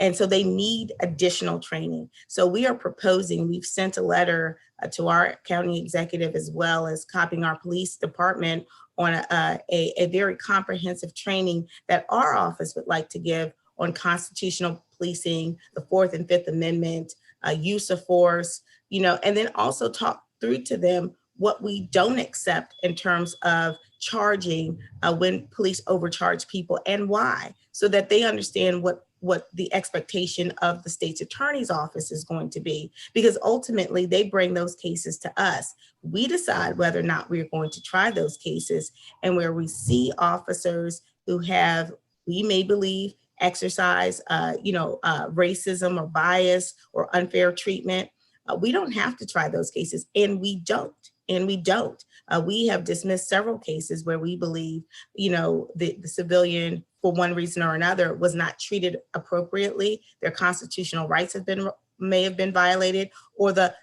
Speaker 4: And so they need additional training. So we are proposing, we've sent a letter to our county executive as well as copying our police department on a very comprehensive training that our office would like to give on constitutional policing, the 4th and 5th Amendment, use of force, and then also talk through to them what we don't accept in terms of charging when police overcharge people and why, so that they understand what the expectation of the state's attorney's office is going to be, because ultimately they bring those cases to us. We decide whether or not we're going to try those cases, and where we see officers who have, we may believe, exercise, racism or bias or unfair treatment, we don't have to try those cases, and we don't. We have dismissed several cases where we believe, the civilian, for one reason or another, was not treated appropriately. Their constitutional rights may have been violated, or the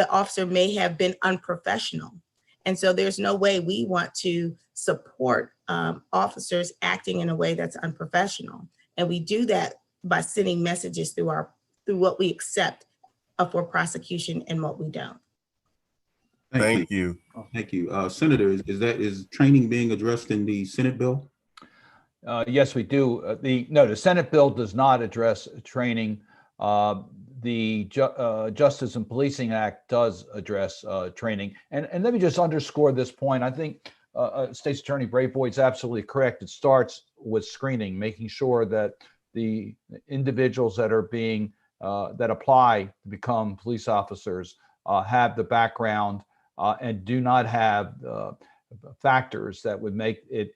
Speaker 4: officer may have been unprofessional. And so there's no way we want to support officers acting in a way that's unprofessional. And we do that by sending messages through what we accept for prosecution and what we don't.
Speaker 1: Thank you.
Speaker 2: Thank you. Senator, is training being addressed in the Senate bill?
Speaker 3: Yes, we do. The Senate bill does not address training. The Justice and Policing Act does address training. And let me just underscore this point. I think State's Attorney Brayboy is absolutely correct. It starts with screening, making sure that the individuals that are being that apply to become police officers have the background and do not have factors that would make it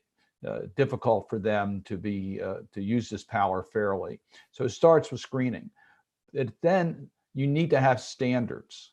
Speaker 3: difficult for them to use this power fairly. So it starts with screening. Then you need to have standards.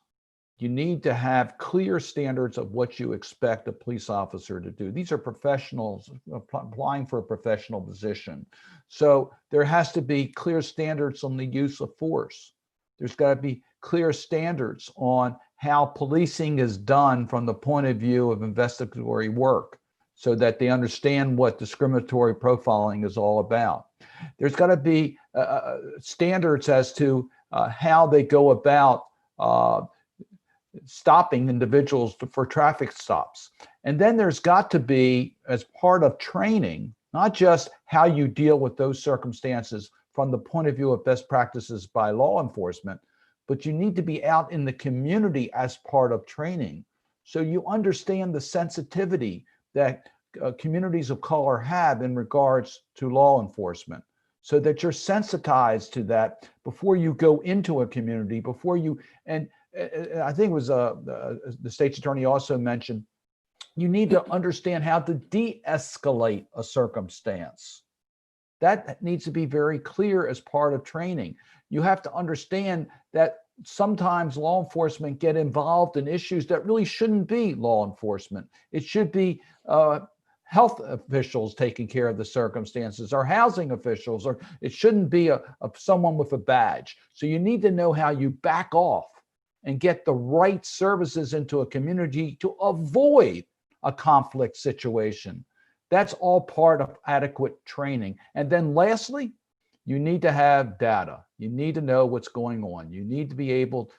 Speaker 3: You need to have clear standards of what you expect a police officer to do. These are professionals applying for a professional position. So there has to be clear standards on the use of force. There's got to be clear standards on how policing is done from the point of view of investigatory work, so that they understand what discriminatory profiling is all about. There's got to be standards as to how they go about stopping individuals for traffic stops. And then there's got to be, as part of training, not just how you deal with those circumstances from the point of view of best practices by law enforcement, but you need to be out in the community as part of training. So you understand the sensitivity that communities of color have in regards to law enforcement, so that you're sensitized to that before you go into a community, and I think it was the state's attorney also mentioned, you need to understand how to de-escalate a circumstance. That needs to be very clear as part of training. You have to understand that sometimes law enforcement get involved in issues that really shouldn't be law enforcement. It should be health officials taking care of the circumstances, or housing officials, or it shouldn't be someone with a badge. So you need to know how you back off and get the right services into a community to avoid a conflict situation. That's all part of adequate training. And then lastly, you need to have data. You need to know what's going on. You need to be able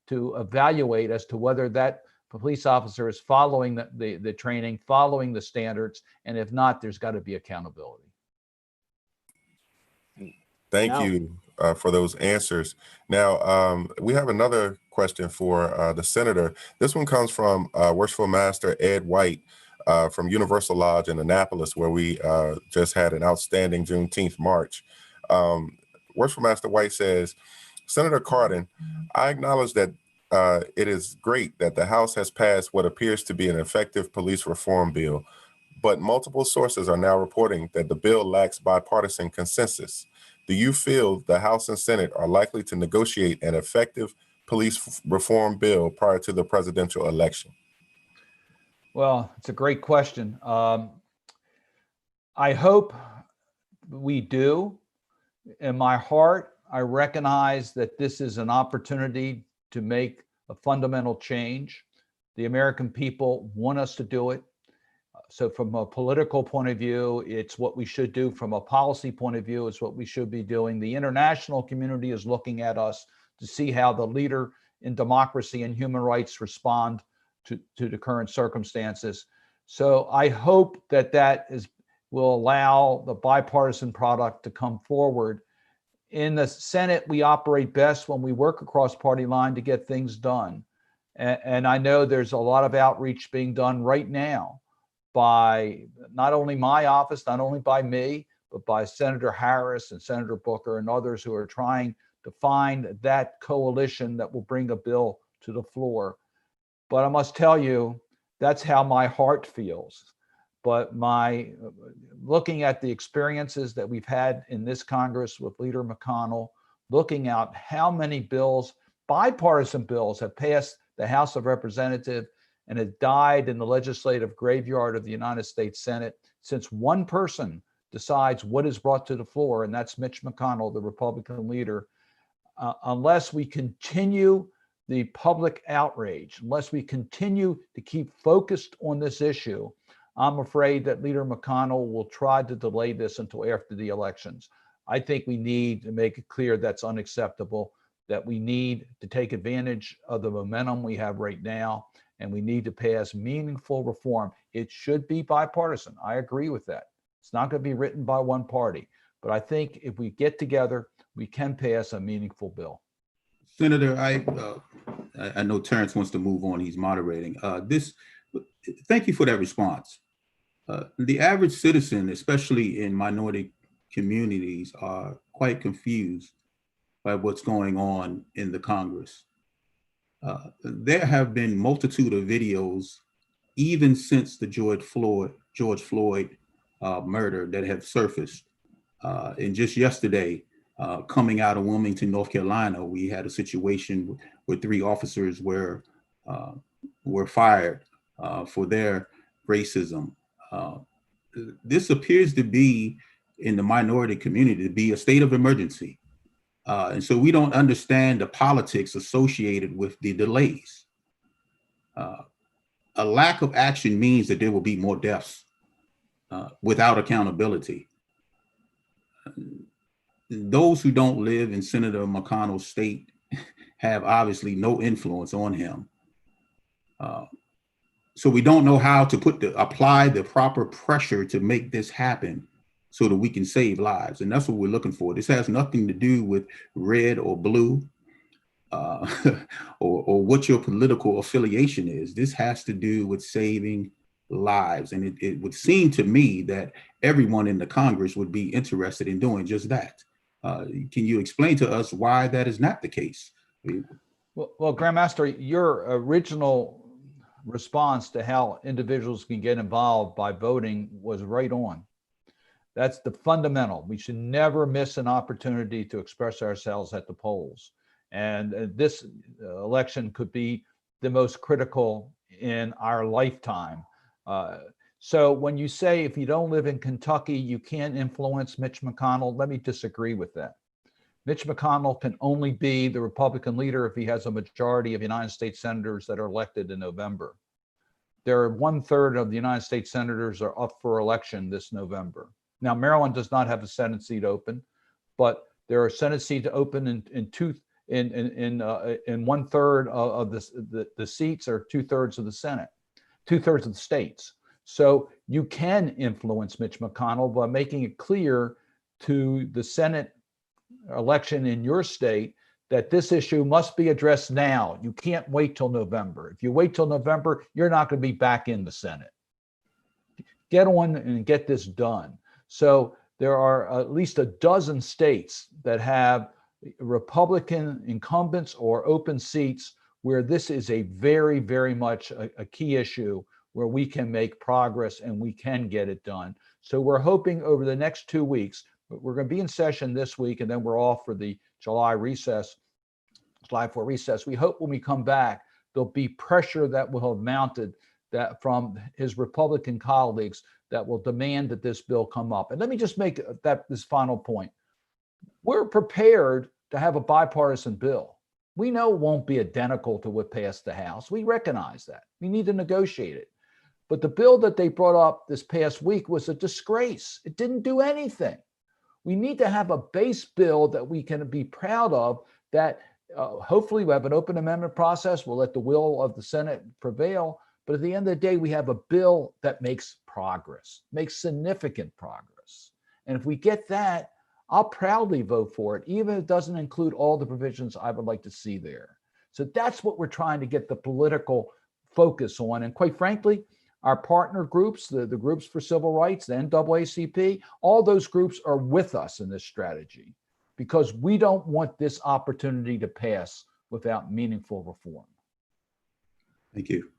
Speaker 3: to evaluate as to whether that police officer is following the training, following the standards, and if not, there's got to be accountability.
Speaker 1: Thank you for those answers. Now, we have another question for the senator. This one comes from Worshipful Master Ed White from Universal Lodge in Annapolis, where we just had an outstanding Juneteenth march. Worshipful Master White says, Senator Cardin, I acknowledge that it is great that the House has passed what appears to be an effective police reform bill, but multiple sources are now reporting that the bill lacks bipartisan consensus. Do you feel the House and Senate are likely to negotiate an effective police reform bill prior to the presidential election?
Speaker 3: Well, it's a great question. I hope we do. In my heart, I recognize that this is an opportunity to make a fundamental change. The American people want us to do it. So from a political point of view, it's what we should do. From a policy point of view, it's what we should be doing. The international community is looking at us to see how the leader in democracy and human rights respond to the current circumstances. So I hope that will allow the bipartisan product to come forward. In the Senate, we operate best when we work across party line to get things done. And I know there's a lot of outreach being done right now by not only my office, not only by me, but by Senator Harris and Senator Booker and others who are trying to find that coalition that will bring a bill to the floor. But I must tell you, that's how my heart feels. But looking at the experiences that we've had in this Congress with Leader McConnell, looking at how many bills, bipartisan bills, have passed the House of Representatives and have died in the legislative graveyard of the United States Senate, since one person decides what is brought to the floor, and that's Mitch McConnell, the Republican leader. Unless we continue the public outrage, unless we continue to keep focused on this issue, I'm afraid that Leader McConnell will try to delay this until after the elections. I think we need to make it clear that's unacceptable, that we need to take advantage of the momentum we have right now, and we need to pass meaningful reform. It should be bipartisan. I agree with that. It's not going to be written by one party, but I think if we get together, we can pass a meaningful bill.
Speaker 2: Senator, I know Terrence wants to move on. He's moderating. Thank you for that response. The average citizen, especially in minority communities, are quite confused by what's going on in the Congress. There have been multitude of videos, even since the George Floyd murder, that have surfaced. And just yesterday, coming out of Wilmington, North Carolina, we had a situation where 3 officers were fired for their racism. This appears to be, in the minority community, to be a state of emergency. And so we don't understand the politics associated with the delays. A lack of action means that there will be more deaths without accountability. Those who don't live in Senator McConnell's state have obviously no influence on him. So we don't know how to apply the proper pressure to make this happen so that we can save lives. And that's what we're looking for. This has nothing to do with red or blue or what your political affiliation is. This has to do with saving lives. And it would seem to me that everyone in the Congress would be interested in doing just that. Can you explain to us why that is not the case?
Speaker 3: Well, Grandmaster, your original response to how individuals can get involved by voting was right on. That's the fundamental. We should never miss an opportunity to express ourselves at the polls. And this election could be the most critical in our lifetime. So when you say if you don't live in Kentucky, you can't influence Mitch McConnell, let me disagree with that. Mitch McConnell can only be the Republican leader if he has a majority of United States senators that are elected in November. there are 1/3 of the United States senators are up for election this November. Now, Maryland does not have a Senate seat open, but there are Senate seats open in 1/3 of the seats, or 2/3 of the Senate, 2/3 of the states. So you can influence Mitch McConnell by making it clear to the Senate election in your state that this issue must be addressed now. You can't wait till November. If you wait till November, you're not going to be back in the Senate. Get on and get this done. So there are at least a dozen states that have Republican incumbents or open seats where this is a very, very much a key issue where we can make progress and we can get it done. So we're hoping over the next 2 weeks, we're going to be in session this week, and then we're off for the July 4 recess. We hope when we come back, there'll be pressure that will have mounted that from his Republican colleagues that will demand that this bill come up. And let me just make this final point. We're prepared to have a bipartisan bill. We know it won't be identical to what passed the House. We recognize that. We need to negotiate it. But the bill that they brought up this past week was a disgrace. It didn't do anything. We need to have a base bill that we can be proud of, that hopefully we have an open amendment process. We'll let the will of the Senate prevail. But at the end of the day, we have a bill that makes progress, makes significant progress. And if we get that, I'll proudly vote for it, even if it doesn't include all the provisions I would like to see there. So that's what we're trying to get the political focus on. And quite frankly, our partner groups, the groups for civil rights, the NAACP, all those groups are with us in this strategy, because we don't want this opportunity to pass without meaningful reform.
Speaker 2: Thank you.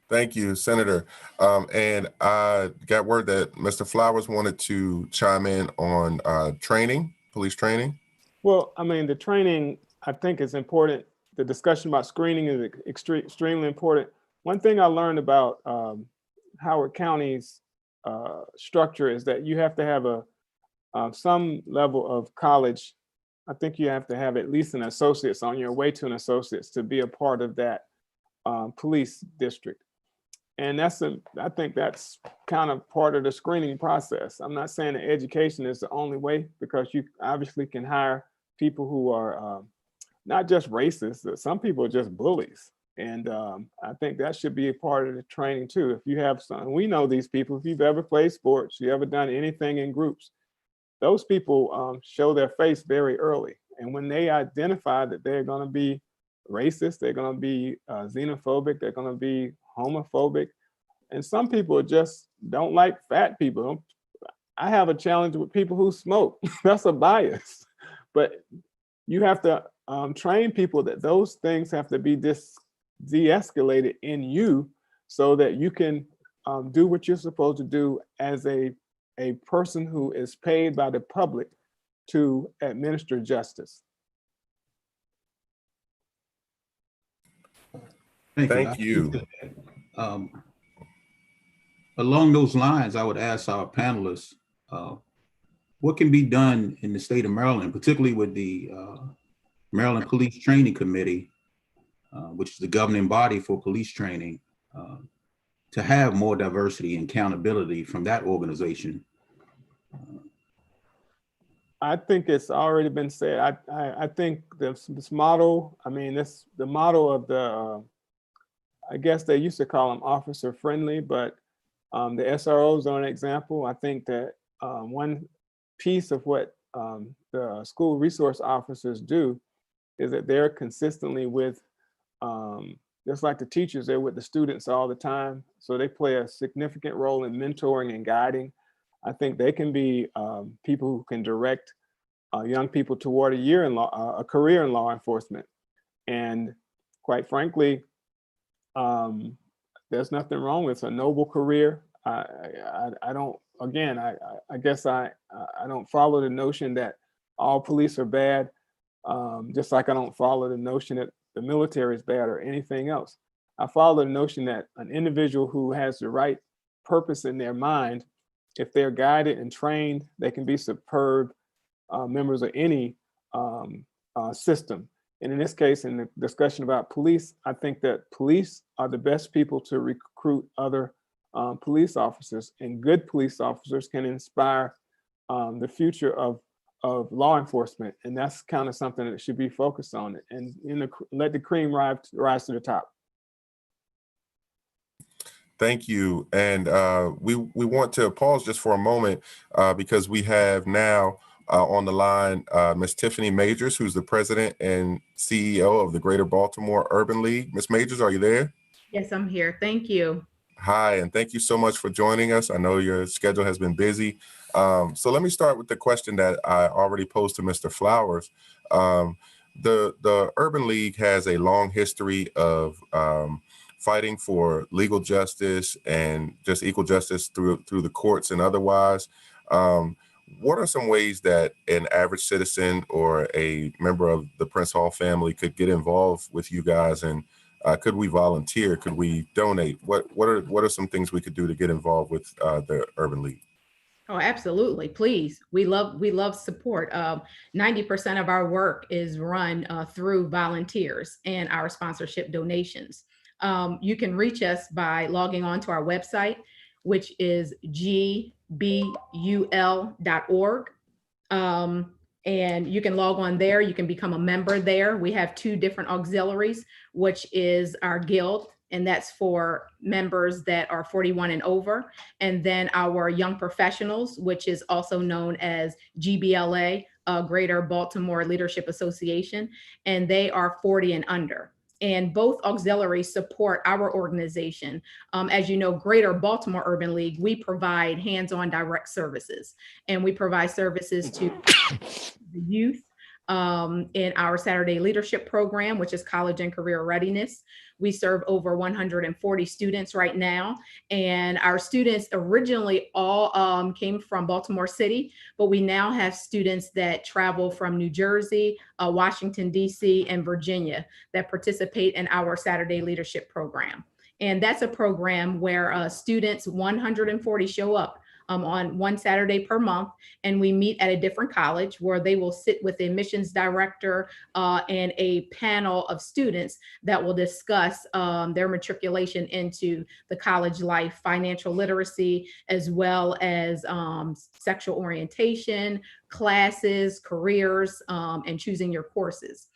Speaker 1: Thank you, Senator. And I got word that Mr. Flowers wanted to chime in on training, police training.
Speaker 5: Well, I mean, the training, I think, is important. The discussion about screening is extremely important. One thing I learned about Howard County's structure is that you have to have some level of college. I think you have to have at least an associate's on your way to an associate's to be a part of that police district. And I think that's kind of part of the screening process. I'm not saying that education is the only way, because you obviously can hire people who are not just racist. Some people are just bullies. And I think that should be a part of the training too. If you have some, we know these people, if you've ever played sports, you ever done anything in groups, those people show their face very early. And when they identify that they're going to be racist, they're going to be xenophobic, they're going to be homophobic. And some people just don't like fat people. I have a challenge with people who smoke. That's a bias. But you have to train people that those things have to be de-escalated in you, so that you can do what you're supposed to do as a person who is paid by the public to administer justice.
Speaker 1: Thank you.
Speaker 2: Along those lines, I would ask our panelists, what can be done in the state of Maryland, particularly with the Maryland Police Training Committee, which is the governing body for police training, to have more diversity and accountability from that organization?
Speaker 5: I think it's already been said. I think this model, I mean, the model of the, I guess they used to call them officer friendly, but the SROs are an example. I think that one piece of what the school resource officers do is that they're consistently with, just like the teachers, they're with the students all the time. So they play a significant role in mentoring and guiding. I think they can be people who can direct young people toward a career in law enforcement. And quite frankly, there's nothing wrong with a noble career. I don't, again, I guess I don't follow the notion that all police are bad, just like I don't follow the notion that the military is bad or anything else. I follow the notion that an individual who has the right purpose in their mind, if they're guided and trained, they can be superb members of any system. And in this case, in the discussion about police, I think that police are the best people to recruit other police officers, and good police officers can inspire the future of law enforcement. And that's kind of something that should be focused on, and let the cream rise to the top.
Speaker 1: Thank you. And we want to pause just for a moment because we have now on the line Ms. Tiffany Majors, who's the president and CEO of the Greater Baltimore Urban League. Ms. Majors, are you there?
Speaker 6: Yes, I'm here. Thank you.
Speaker 1: Hi, and thank you so much for joining us. I know your schedule has been busy. So let me start with the question that I already posed to Mr. Flowers. The Urban League has a long history of fighting for legal justice and just equal justice through the courts and otherwise. What are some ways that an average citizen or a member of the Prince Hall family could get involved with you guys? And could we volunteer? Could we donate? What are some things we could do to get involved with the Urban League?
Speaker 6: Oh, absolutely. Please. We love support. 90% of our work is run through volunteers and our sponsorship donations. You can reach us by logging on to our website, which is gbul.org. And you can log on there. You can become a member there. We have 2 different auxiliaries, which is our guild, and that's for members that are 41 and over. And then our young professionals, which is also known as GBLA, Greater Baltimore Leadership Association, and they are 40 and under. And both auxiliaries support our organization. As you know, Greater Baltimore Urban League, we provide hands-on direct services, and we provide services to the youth in our Saturday Leadership Program, which is college and career readiness. We serve over 140 students right now, and our students originally all came from Baltimore City, but we now have students that travel from New Jersey, Washington, D.C., and Virginia that participate in our Saturday Leadership Program. And that's a program where students, 140 show up on one Saturday per month, and we meet at a different college where they will sit with the admissions director and a panel of students that will discuss their matriculation into the college life, financial literacy, as well as sexual orientation, classes, careers, and choosing your courses.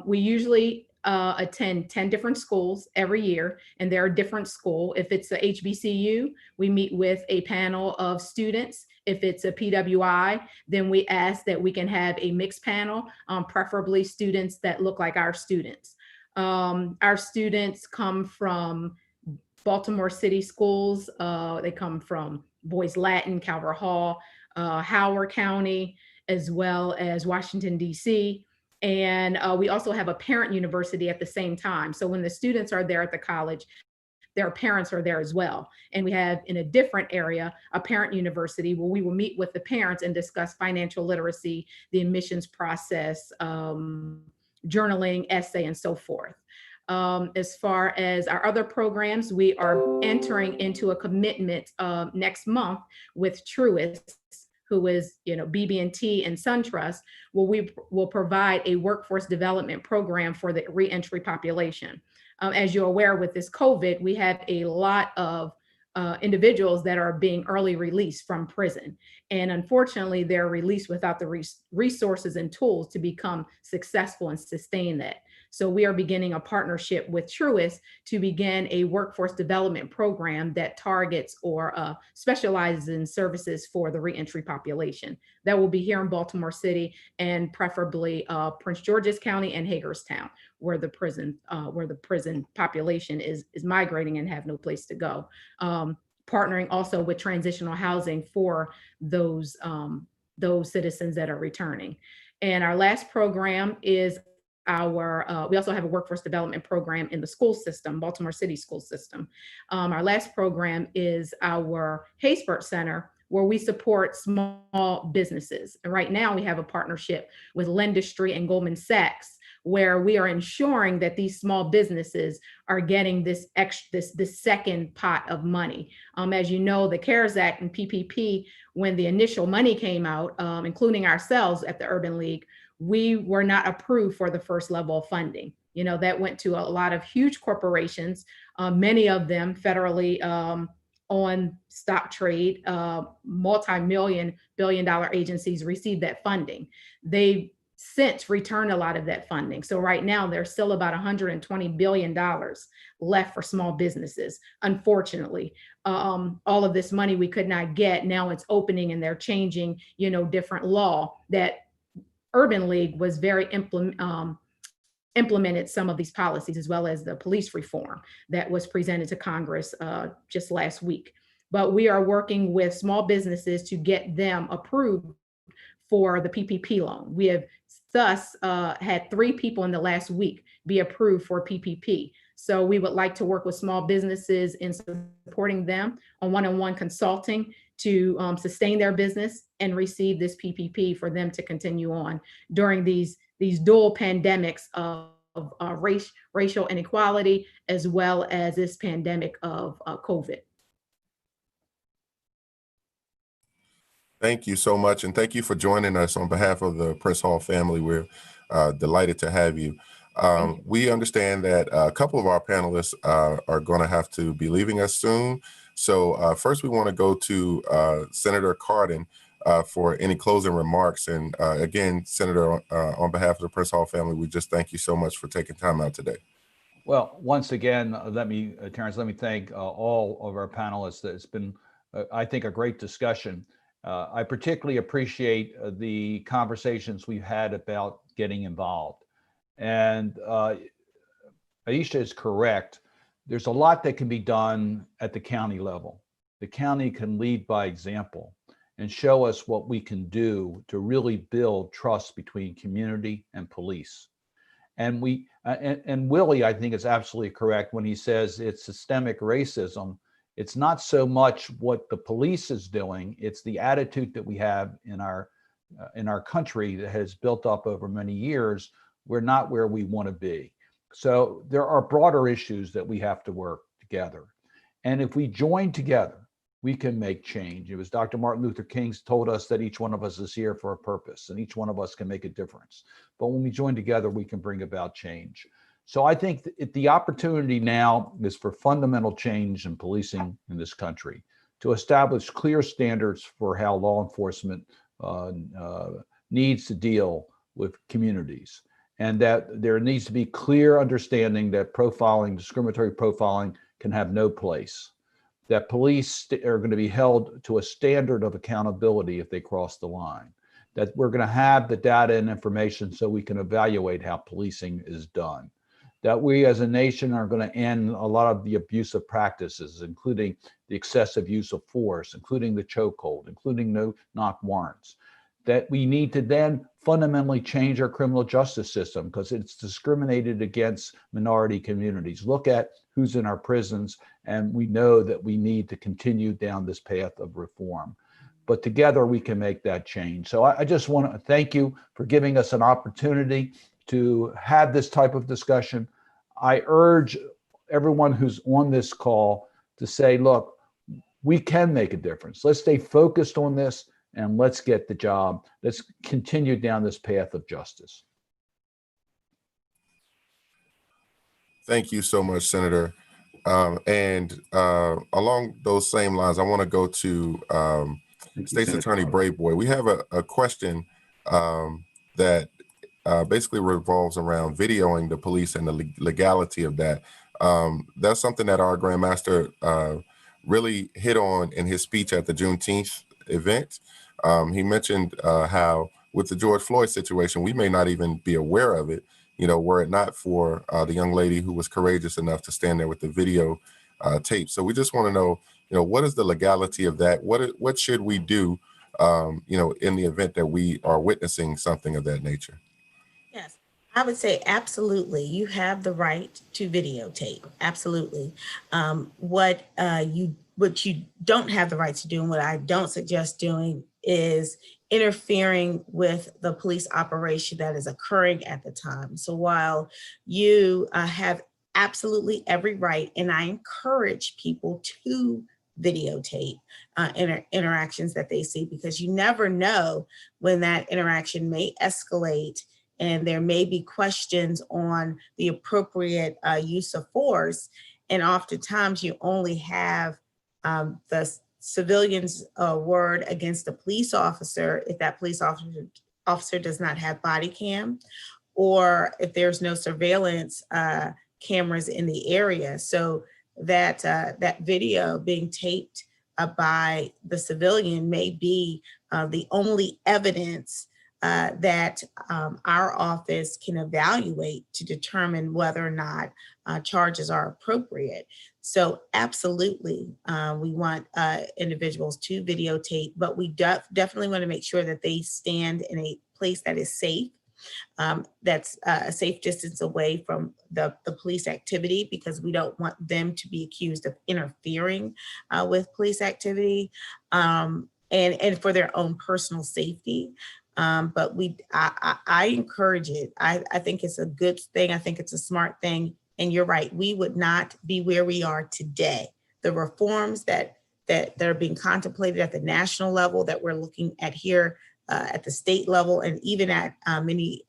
Speaker 6: We usually attend 10 different schools every year, and they're a different school. If it's a HBCU, we meet with a panel of students. If it's a PWI, then we ask that we can have a mixed panel, preferably students that look like our students. Our students come from Baltimore City schools. They come from Boys Latin, Calvert Hall, Howard County, as well as Washington, D.C., and we also have a parent university at the same time. So when the students are there at the college, their parents are there as well. And we have, in a different area, a parent university where we will meet with the parents and discuss financial literacy, the admissions process, journaling, essay, and so forth. As far as our other programs, we are entering into a commitment next month with Truist, who is, BB&T and SunTrust, where we will provide a workforce development program for the reentry population. As you're aware, with this COVID, we have a lot of individuals that are being early released from prison. And unfortunately, they're released without the resources and tools to become successful and sustain that. So we are beginning a partnership with Truist to begin a workforce development program that targets or specializes in services for the reentry population. That will be here in Baltimore City, and preferably Prince George's County and Hagerstown, where the prison population is migrating and have no place to go. Partnering also with transitional housing for those citizens that are returning. And our last program is we also have a workforce development program in the school system, Baltimore City school system. Our last program is our Haysbert Center, where we support small businesses. And right now we have a partnership with Lendistry and Goldman Sachs, where we are ensuring that these small businesses are getting this second pot of money. As you know, the CARES Act and PPP, when the initial money came out, including ourselves at the Urban League, we were not approved for the first level of funding. That went to a lot of huge corporations, many of them federally on stock trade, multi-billion-dollar agencies received that funding. They since returned a lot of that funding. So right now there's still about $120 billion left for small businesses. Unfortunately, all of this money we could not get. Now it's opening and they're changing, different law. That Urban League was very implemented some of these policies, as well as the police reform that was presented to Congress just last week. But we are working with small businesses to get them approved for the PPP loan. We have thus had 3 people in the last week be approved for PPP. So we would like to work with small businesses in supporting them on one-on-one consulting to sustain their business and receive this PPP for them to continue on during these dual pandemics of racial inequality, as well as this pandemic of COVID.
Speaker 1: Thank you so much. And thank you for joining us on behalf of the Prince Hall family. We're delighted to have you. We understand that a couple of our panelists are going to have to be leaving us soon. So first we want to go to Senator Cardin for any closing remarks. And again, Senator, on behalf of the Prince Hall family, we just thank you so much for taking time out today.
Speaker 3: Well, once again, Terrence, let me thank all of our panelists. It's been, I think, a great discussion. I particularly appreciate the conversations we've had about getting involved. And Aisha is correct. There's a lot that can be done at the county level. The county can lead by example and show us what we can do to really build trust between community and police. And Willie, I think, is absolutely correct when he says it's systemic racism. It's not so much what the police is doing, it's the attitude that we have in our country that has built up over many years. We're not where we want to be. So there are broader issues that we have to work together. And if we join together, we can make change. It was Dr. Martin Luther King told us that each one of us is here for a purpose and each one of us can make a difference. But when we join together, we can bring about change. So I think the opportunity now is for fundamental change in policing in this country, to establish clear standards for how law enforcement needs to deal with communities, and that there needs to be clear understanding that profiling, discriminatory profiling, can have no place, that police are going to be held to a standard of accountability if they cross the line, that we're going to have the data and information so we can evaluate how policing is done, that we as a nation are going to end a lot of the abusive practices, including the excessive use of force, including the chokehold, including no-knock warrants, that we need to then fundamentally change our criminal justice system because it's discriminated against minority communities. Look at who's in our prisons, and we know that we need to continue down this path of reform. But together we can make that change. So I just want to thank you for giving us an opportunity to have this type of discussion. I urge everyone who's on this call to say, look, we can make a difference. Let's stay focused on this and let's get the job. Let's continue down this path of justice.
Speaker 1: Thank you so much, Senator. Along those same lines, I want to go to State's Attorney Braveboy. We have a question that basically revolves around videoing the police and the legality of that. That's something that our Grandmaster really hit on in his speech at the Juneteenth event. He mentioned how with the George Floyd situation, we may not even be aware of it, were it not for the young lady who was courageous enough to stand there with the video tape. So we just want to know, what is the legality of that? What should we do, in the event that we are witnessing something of that nature?
Speaker 4: Yes, I would say absolutely. You have the right to videotape. Absolutely. What you don't have the right to do, and what I don't suggest doing, is interfering with the police operation that is occurring at the time. So while you have absolutely every right, and I encourage people to videotape interactions that they see, because you never know when that interaction may escalate and there may be questions on the appropriate use of force. And oftentimes you only have the civilian's word against the police officer if that police officer does not have body cam, or if there's no surveillance cameras in the area. So that video being taped by the civilian may be the only evidence that our office can evaluate to determine whether or not charges are appropriate. So absolutely, we want individuals to videotape, but we definitely want to make sure that they stand in a place that is safe, that's a safe distance away from the police activity, because we don't want them to be accused of interfering with police activity, and for their own personal safety. But I encourage it. I think it's a good thing. I think it's a smart thing. And you're right, we would not be where we are today. The reforms that are being contemplated at the national level, that we're looking at here at the state level, and even at many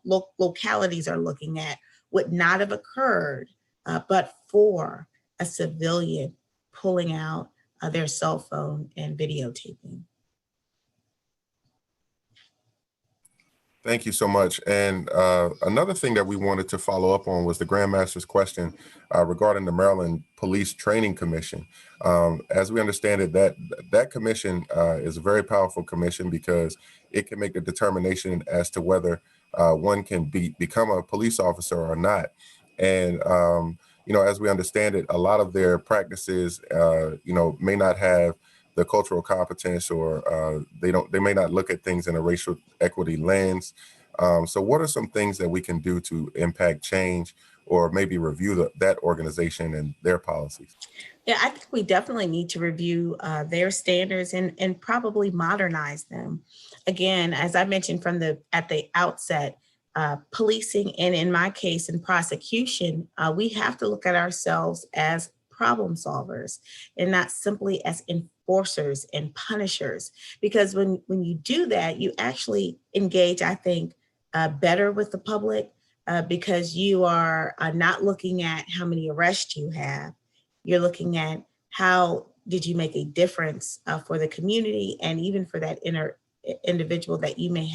Speaker 4: localities are looking at, would not have occurred but for a civilian pulling out their cell phone and videotaping.
Speaker 1: Thank you so much. And another thing that we wanted to follow up on was the Grandmaster's question regarding the Maryland Police Training Commission. As we understand it, that commission is a very powerful commission, because it can make a determination as to whether one can become a police officer or not. And as we understand it, a lot of their practices, may not have the cultural competence, or they may not look at things in a racial equity lens. So what are some things that we can do to impact change, or maybe review that organization and their policies?
Speaker 4: Yeah, I think we definitely need to review their standards and probably modernize them. Again, as I mentioned at the outset, policing, and in my case, in prosecution, we have to look at ourselves as problem solvers and not simply as enforcers and punishers. Because when you do that, you actually engage, I think, better with the public, because you are not looking at how many arrests you have. You're looking at how did you make a difference for the community, and even for that individual that you may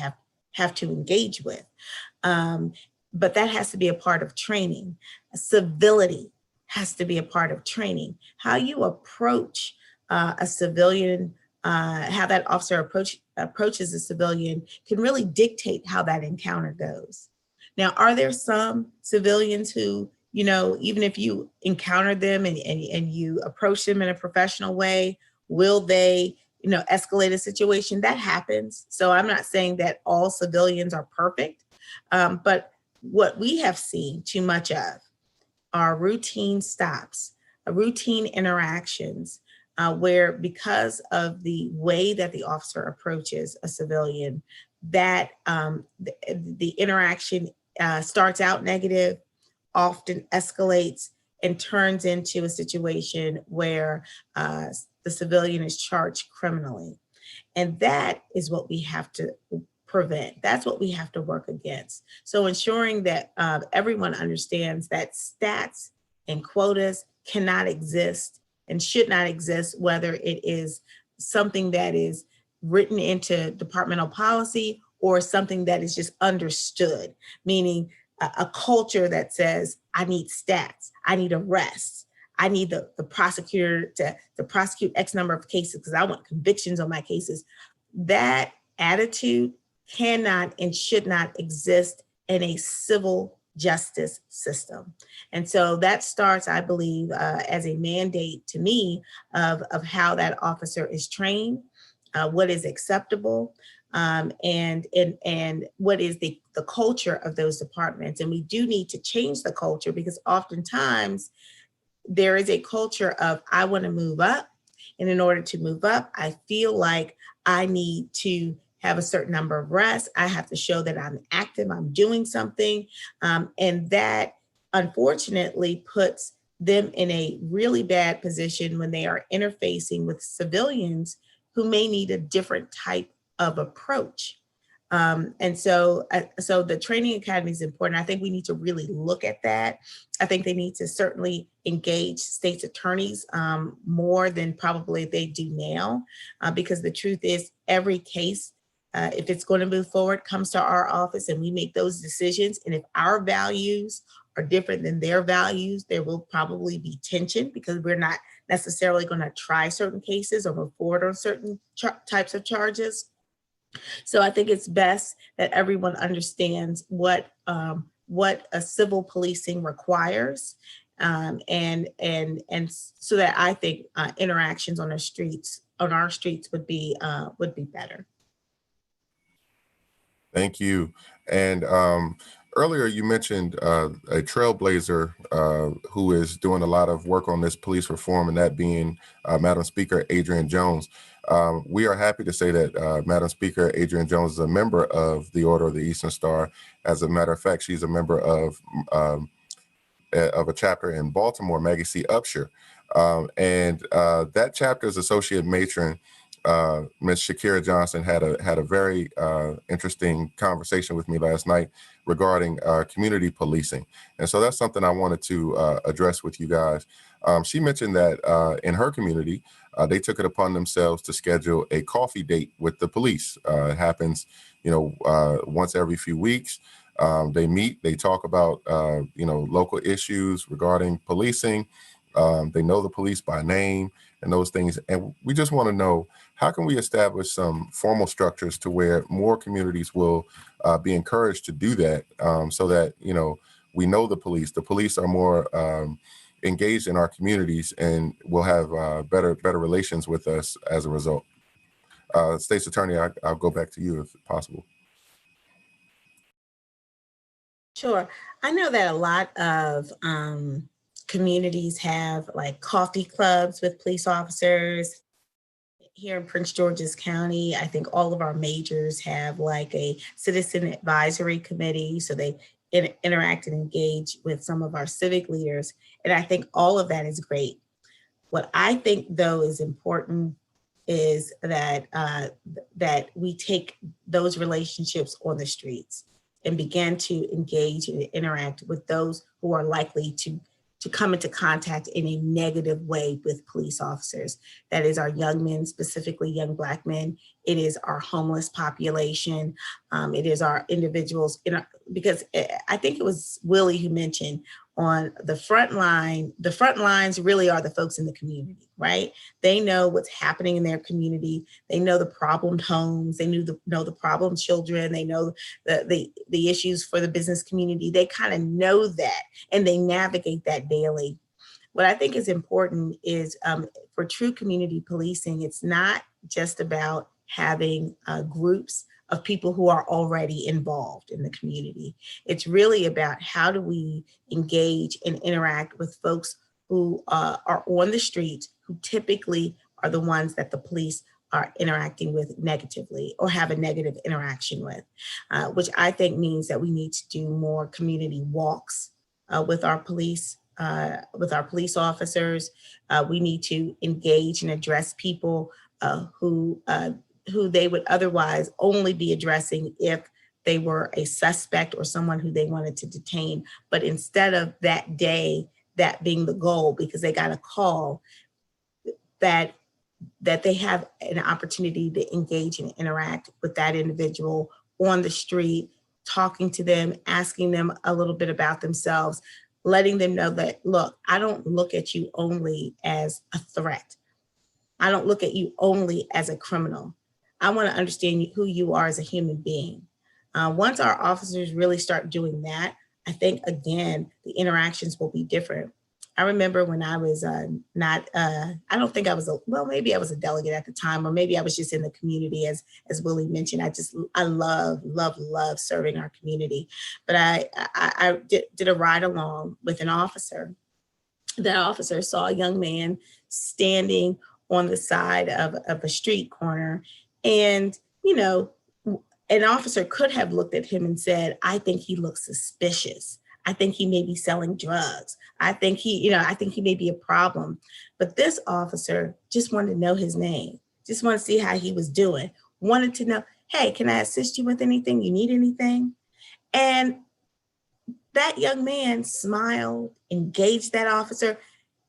Speaker 4: have to engage with. But that has to be a part of training. Civility has to be a part of training. How you approach a civilian, how that officer approaches a civilian can really dictate how that encounter goes. Now, are there some civilians who, even if you encounter them and you approach them in a professional way, will they, escalate a situation? That happens. So I'm not saying that all civilians are perfect, but what we have seen too much of are routine stops, routine interactions, where because of the way that the officer approaches a civilian, that the interaction starts out negative, often escalates, and turns into a situation where the civilian is charged criminally. And that is what we have to prevent. That's what we have to work against. So ensuring that everyone understands that stats and quotas cannot exist and should not exist, whether it is something that is written into departmental policy or something that is just understood, meaning a culture that says, I need stats, I need arrests, I need the prosecutor to prosecute X number of cases because I want convictions on my cases. That attitude cannot and should not exist in a civil justice system. And so that starts, I believe, as a mandate to me of how that officer is trained, what is acceptable, and what is the culture of those departments. And we do need to change the culture, because oftentimes there is a culture of, I want to move up. And in order to move up, I feel like I need to have a certain number of arrests. I have to show that I'm active, I'm doing something. And that unfortunately puts them in a really bad position when they are interfacing with civilians who may need a different type of approach. And so the training academy is important. I think we need to really look at that. I think they need to certainly engage state's attorneys more than probably they do now, because the truth is every case, if it's going to move forward, comes to our office and we make those decisions. And if our values are different than their values, there will probably be tension because we're not necessarily going to try certain cases or move forward on certain types of charges. So I think it's best that everyone understands what a civil policing requires, and so that I think interactions on our streets would be better.
Speaker 1: Thank you. And earlier you mentioned a trailblazer who is doing a lot of work on this police reform, and that being Madam Speaker Adrienne Jones. We are happy to say that Madam Speaker Adrienne Jones is a member of the Order of the Eastern Star. As a matter of fact, she's a member of a chapter in Baltimore, Maggie C. Upshur. And that chapter's associate matron, Ms. Shakira Johnson, had a very interesting conversation with me last night regarding community policing. And so that's something I wanted to address with you guys. She mentioned that in her community, they took it upon themselves to schedule a coffee date with the police. It happens, once every few weeks. They meet, they talk about, local issues regarding policing. They know the police by name and those things. And we just want to know, how can we establish some formal structures to where more communities will be encouraged to do that, so that, we know the police are more engaged in our communities and will have better relations with us as a result. State's Attorney, I'll go back to you if possible.
Speaker 4: Sure. I know that a lot of communities have like coffee clubs with police officers. Here in Prince George's County, I think all of our majors have like a citizen advisory committee. So they interact and engage with some of our civic leaders. And I think all of that is great. What I think, though, is important is that that we take those relationships on the streets and begin to engage and interact with those who are likely to come into contact in a negative way with police officers. That is our young men, specifically young Black men. It is our homeless population. It is our individuals, because I think it was Willie who mentioned on the front line, the front lines really are the folks in the community, right? They know what's happening in their community. They know the problemed homes. They know the problem children. They know the issues for the business community. They kind of know that, and they navigate that daily. What I think is important is for true community policing, it's not just about having groups of people who are already involved in the community. It's really about how do we engage and interact with folks who are on the streets, who typically are the ones that the police are interacting with negatively or have a negative interaction with, which I think means that we need to do more community walks with our police officers. We need to engage and address people who they would otherwise only be addressing if they were a suspect or someone who they wanted to detain. But instead of that day, that being the goal, because they got a call, that they have an opportunity to engage and interact with that individual on the street, talking to them, asking them a little bit about themselves, letting them know that, look, I don't look at you only as a threat. I don't look at you only as a criminal. I want to understand who you are as a human being. Once our officers really start doing that, I think, again, the interactions will be different. I remember when I was I don't think I was, maybe I was a delegate at the time, or maybe I was just in the community, as Willie mentioned. I love serving our community. But I did a ride along with an officer. That officer saw a young man standing on the side of a street corner. And, an officer could have looked at him and said, I think he looks suspicious. I think he may be selling drugs. I think I think he may be a problem. But this officer just wanted to know his name, just wanted to see how he was doing, wanted to know, hey, can I assist you with anything? You need anything? And that young man smiled, engaged that officer.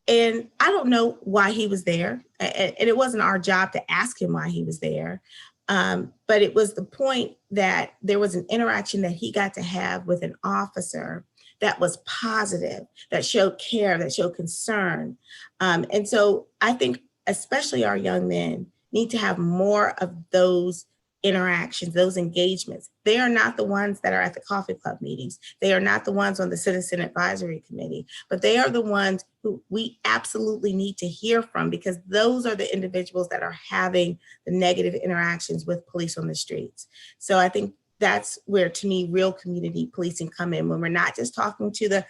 Speaker 4: And I don't know why he was there. And it wasn't our job to ask him why he was there. But it was the point that there was an interaction that he got to have with an officer that was positive, that showed care, that showed concern. And so I think especially our young men need to have more of those interactions, those engagements. They are not the ones that are at the coffee club meetings. They are not the ones on the Citizen Advisory Committee, but they are the ones who we absolutely need to hear from, because those are the individuals that are having the negative interactions with police on the streets. So I think that's where, to me, real community policing come in, when we're not just talking to the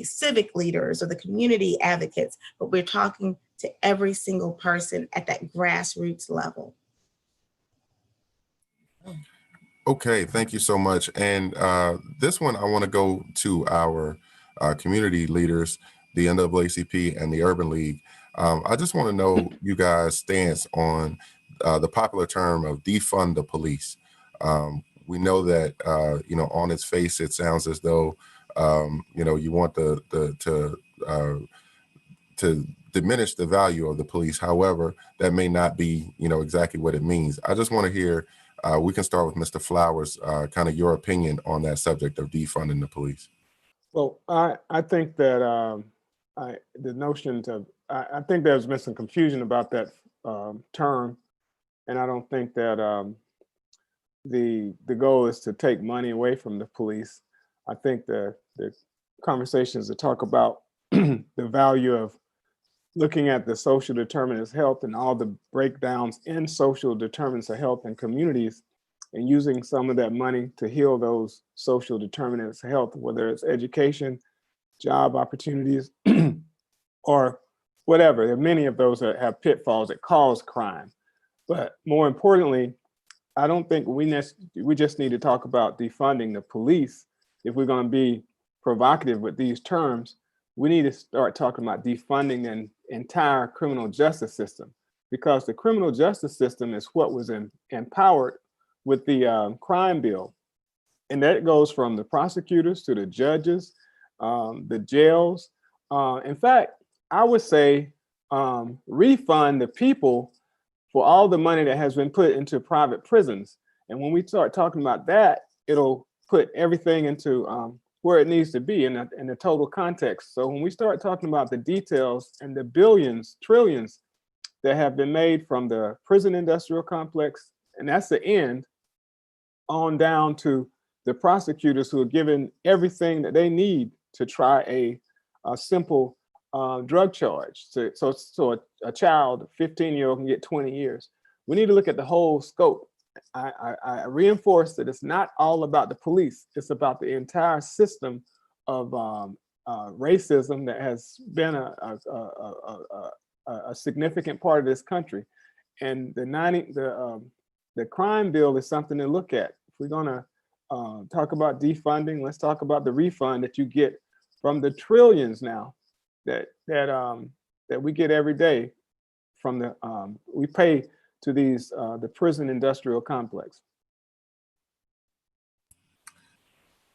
Speaker 4: civic leaders or the community advocates, but we're talking to every single person at that grassroots level.
Speaker 1: Okay, thank you so much. And this one, I want to go to our community leaders, the NAACP and the Urban League. I just want to know you guys' stance on the popular term of defund the police. We know that, on its face, it sounds as though, you want to diminish the value of the police. However, that may not be, exactly what it means. I just want to hear, we can start with Mr. Flowers, kind of your opinion on that subject of defunding the police.
Speaker 5: Well, I think that the notion of, I think there's been some confusion about that term, and I don't think that the goal is to take money away from the police. I think the conversations that talk about the value of looking at the social determinants of health and all the breakdowns in social determinants of health in communities, and using some of that money to heal those social determinants of health, whether it's education, job opportunities, or whatever. There are many of those that have pitfalls that cause crime. But more importantly, I don't think we just need to talk about defunding the police. If we're going to be provocative with these terms, we need to start talking about defunding an entire criminal justice system, because the criminal justice system is what was empowered with the crime bill. And that goes from the prosecutors to the judges, the jails. In fact, I would say refund the people for all the money that has been put into private prisons. And when we start talking about that, it'll put everything into where it needs to be in the total context. So when we start talking about the details and the billions, trillions that have been made from the prison industrial complex, and that's the end, on down to the prosecutors who are given everything that they need to try a simple drug charge. So a child, a 15-year-old, can get 20 years. We need to look at the whole scope. I reinforce that it's not all about the police. It's about the entire system of racism that has been a significant part of this country. And the crime bill is something to look at. If we're gonna talk about defunding, let's talk about the refund that you get from the trillions now that we get every day from the we pay to these the prison industrial complex.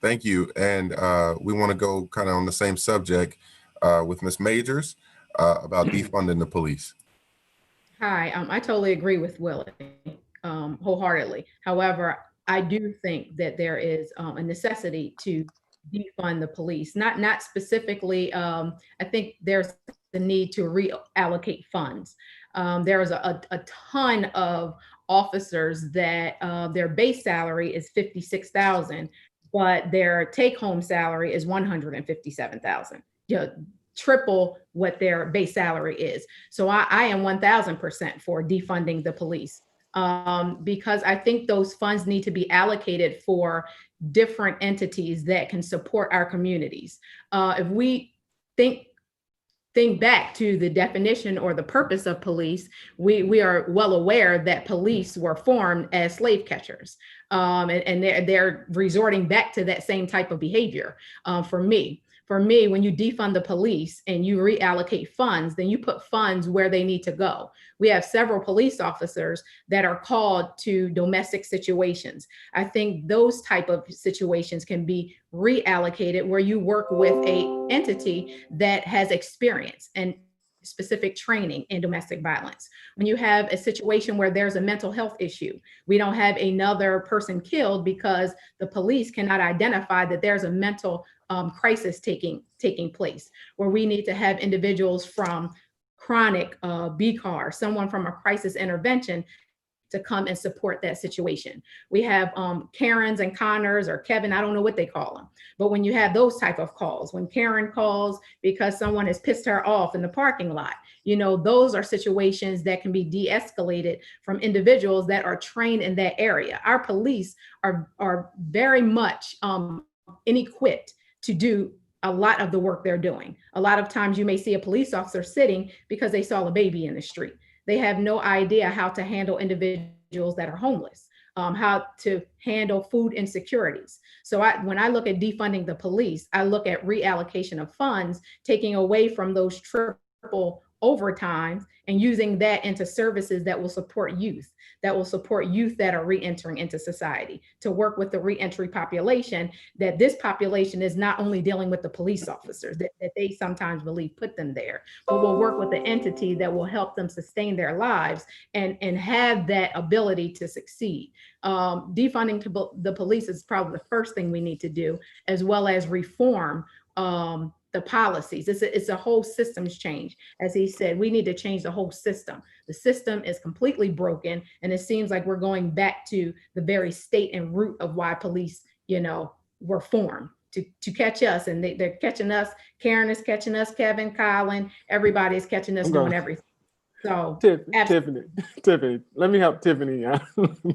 Speaker 1: Thank you. And we want to go kind of on the same subject with Ms. Majors about defunding the police.
Speaker 6: Hi, I totally agree with Willie wholeheartedly. However, I do think that there is a necessity to defund the police. Not specifically. I think there's the need to reallocate funds. There is a ton of officers that their base salary is $56,000, but their take-home salary is $157,000. Triple what their base salary is. So I am 1,000% for defunding the police, because I think those funds need to be allocated for different entities that can support our communities. If we think think back to the definition or the purpose of police, we are well aware that police were formed as slave catchers. And they're resorting back to that same type of behavior. For me, when you defund the police and you reallocate funds, then you put funds where they need to go. We have several police officers that are called to domestic situations. I think those type of situations can be reallocated where you work with an entity that has experience and specific training in domestic violence. When you have a situation where there's a mental health issue, we don't have another person killed because the police cannot identify that there's a mental crisis taking place, where we need to have individuals from chronic BCAR, someone from a crisis intervention, to come and support that situation. We have Karens and Connors, or Kevin, I don't know what they call them. But when you have those type of calls, when Karen calls because someone has pissed her off in the parking lot, those are situations that can be de-escalated from individuals that are trained in that area. Our police are very much inequipped to do a lot of the work they're doing. A lot of times you may see a police officer sitting because they saw a baby in the street. They have no idea how to handle individuals that are homeless, how to handle food insecurities. So when I look at defunding the police, I look at reallocation of funds, taking away from those triple overtimes and using that into services that will support youth, that are re-entering into society, to work with the re-entry population, that this population is not only dealing with the police officers that they sometimes believe put them there, but will work with the entity that will help them sustain their lives and have that ability to succeed. Defunding the police is probably the first thing we need to do, as well as reform the policies. It's a whole systems change. As he said, we need to change the whole system. The system is completely broken, and it seems like we're going back to the very state and root of why police, were formed to catch us, and they're catching us. Karen is catching us, Kevin, Colin, everybody is catching us doing everything. So
Speaker 5: Tiffany, let me help Tiffany.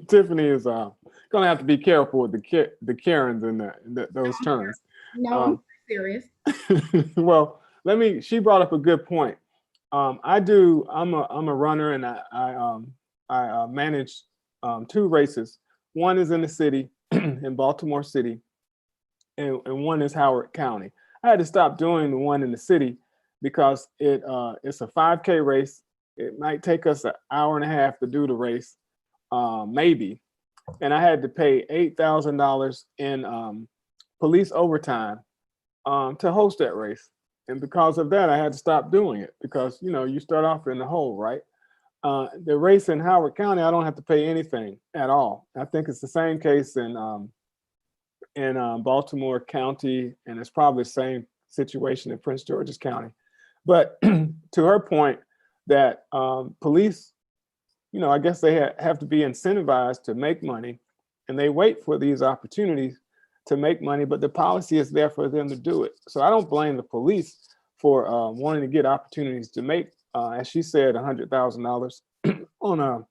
Speaker 5: Tiffany is gonna have to be careful with the Karens and those terms.
Speaker 6: No, I'm serious.
Speaker 5: Well, she brought up a good point. I'm a runner, and I manage 2 races. One is in the city, in Baltimore City, and one is Howard County. I had to stop doing the one in the city because it's a 5K race. It might take us an hour and a half to do the race, maybe. And I had to pay $8,000 in police overtime to host that race. And because of that, I had to stop doing it because, you start off in the hole, right? The race in Howard County, I don't have to pay anything at all. I think it's the same case in Baltimore County, and it's probably the same situation in Prince George's County. But to her point that police, I guess they have to be incentivized to make money, and they wait for these opportunities to make money, but the policy is there for them to do it. So I don't blame the police for wanting to get opportunities to make, as she said, $100,000 on a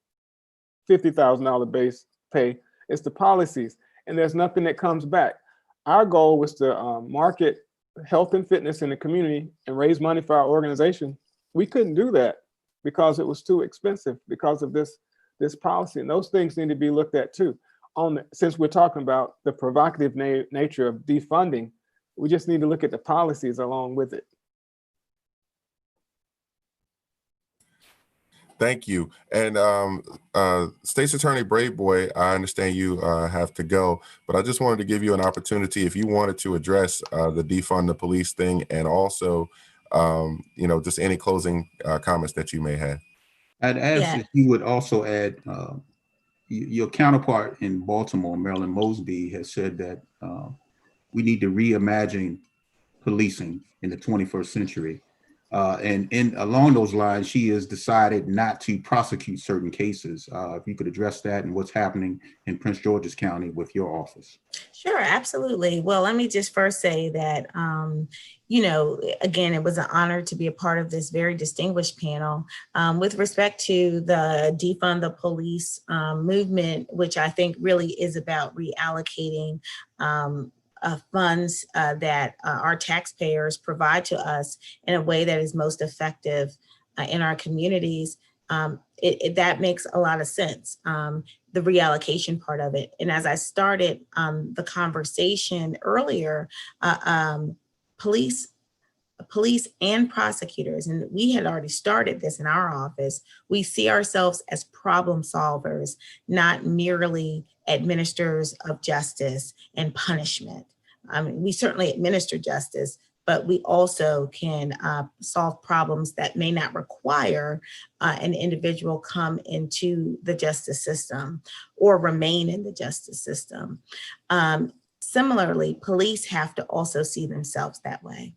Speaker 5: $50,000 base pay. It's the policies, and there's nothing that comes back. Our goal was to market health and fitness in the community and raise money for our organization. We couldn't do that because it was too expensive because of this policy, and those things need to be looked at too. Since we're talking about the provocative nature of defunding, we just need to look at the policies along with it.
Speaker 1: Thank you. And State's Attorney Braveboy, I understand you have to go, but I just wanted to give you an opportunity if you wanted to address the defund the police thing, and also, just any closing comments that you may have.
Speaker 2: I'd ask if you would also add, your counterpart in Baltimore, Marilyn Mosby, has said that we need to reimagine policing in the 21st century. And along those lines, she has decided not to prosecute certain cases. If you could address that and what's happening in Prince George's County with your office.
Speaker 4: Sure, absolutely. Well, let me just first say that, again, it was an honor to be a part of this very distinguished panel. With respect to the defund the police movement, which I think really is about reallocating funds that our taxpayers provide to us in a way that is most effective in our communities, that makes a lot of sense, the reallocation part of it. And as I started the conversation earlier, police and prosecutors, and we had already started this in our office, we see ourselves as problem solvers, not merely administrators of justice and punishment. I mean, we certainly administer justice, but we also can solve problems that may not require an individual come into the justice system or remain in the justice system. Similarly, police have to also see themselves that way.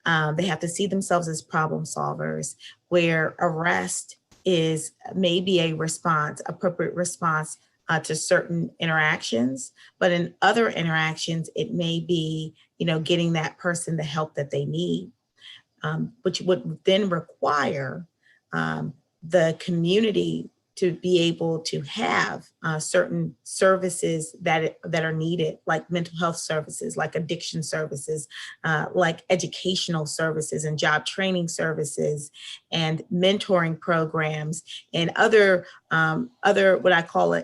Speaker 4: They have to see themselves as problem solvers, where arrest is maybe a response, appropriate response to certain interactions, but in other interactions, it may be, getting that person the help that they need, which would then require the community to be able to have certain services that are needed, like mental health services, like addiction services, like educational services and job training services and mentoring programs and other what I call a